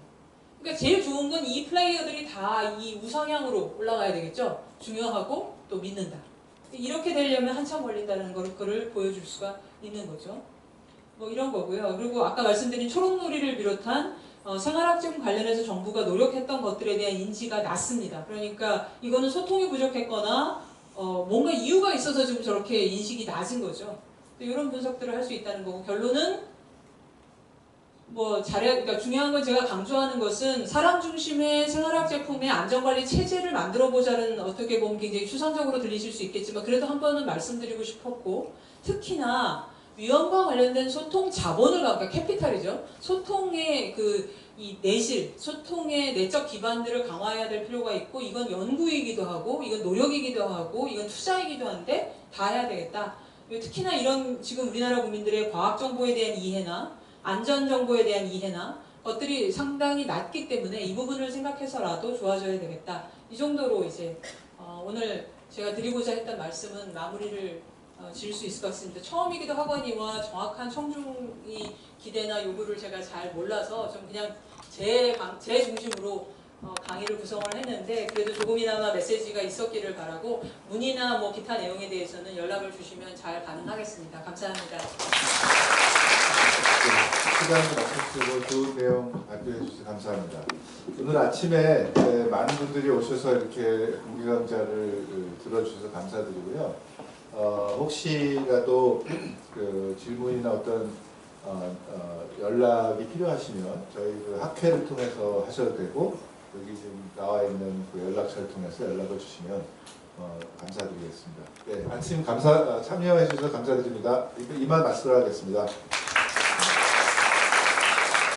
Speaker 3: 그러니까 제일 좋은 건 이 플레이어들이 다 이 우상향으로 올라가야 되겠죠? 중요하고 또 믿는다. 이렇게 되려면 한참 걸린다는 거를 보여줄 수가 있는 거죠. 이런 거고요. 그리고 아까 말씀드린 초록놀이를 비롯한 생활학적 관련해서 정부가 노력했던 것들에 대한 인지가 낮습니다. 그러니까 이거는 소통이 부족했거나 뭔가 이유가 있어서 지금 저렇게 인식이 낮은 거죠. 이런 분석들을 할 수 있다는 거고 결론은 그러니까 중요한 건 제가 강조하는 것은 사람 중심의 생활학 제품의 안전관리 체제를 만들어 보자는 어떻게 보면 굉장히 추상적으로 들리실 수 있겠지만 그래도 한 번은 말씀드리고 싶었고 특히나 위험과 관련된 소통 자본을 그러니까 캐피탈이죠. 소통의 이 내실, 소통의 내적 기반들을 강화해야 될 필요가 있고 이건 연구이기도 하고 이건 노력이기도 하고 이건 투자이기도 한데 다 해야 되겠다. 특히나 이런 지금 우리나라 국민들의 과학 정보에 대한 이해나 안전 정보에 대한 이해나 것들이 상당히 낮기 때문에 이 부분을 생각해서라도 좋아져야 되겠다. 이 정도로 이제 오늘 제가 드리고자 했던 말씀은 마무리를 지을 수 있을 것 같습니다. 처음이기도 하거니와 정확한 청중이 기대나 요구를 제가 잘 몰라서 좀 그냥 제 중심으로 강의를 구성을 했는데 그래도 조금이나마 메시지가 있었기를 바라고 문의나 기타 내용에 대해서는 연락을 주시면 잘 반응하겠습니다. 감사합니다.
Speaker 1: 시간을 맞춰주고 좋은 내용 발표해 주셔서 감사합니다. 오늘 아침에 많은 분들이 오셔서 이렇게 공개 강좌를 들어주셔서 감사드리고요. 혹시라도 질문이나 어떤 연락이 필요하시면 저희 학회를 통해서 하셔도 되고 여기 지금 나와 있는 연락처를 통해서 연락을 주시면 감사드리겠습니다. 네, 아침 참여해 주셔서 감사드립니다. 이만 마치도록 하겠습니다.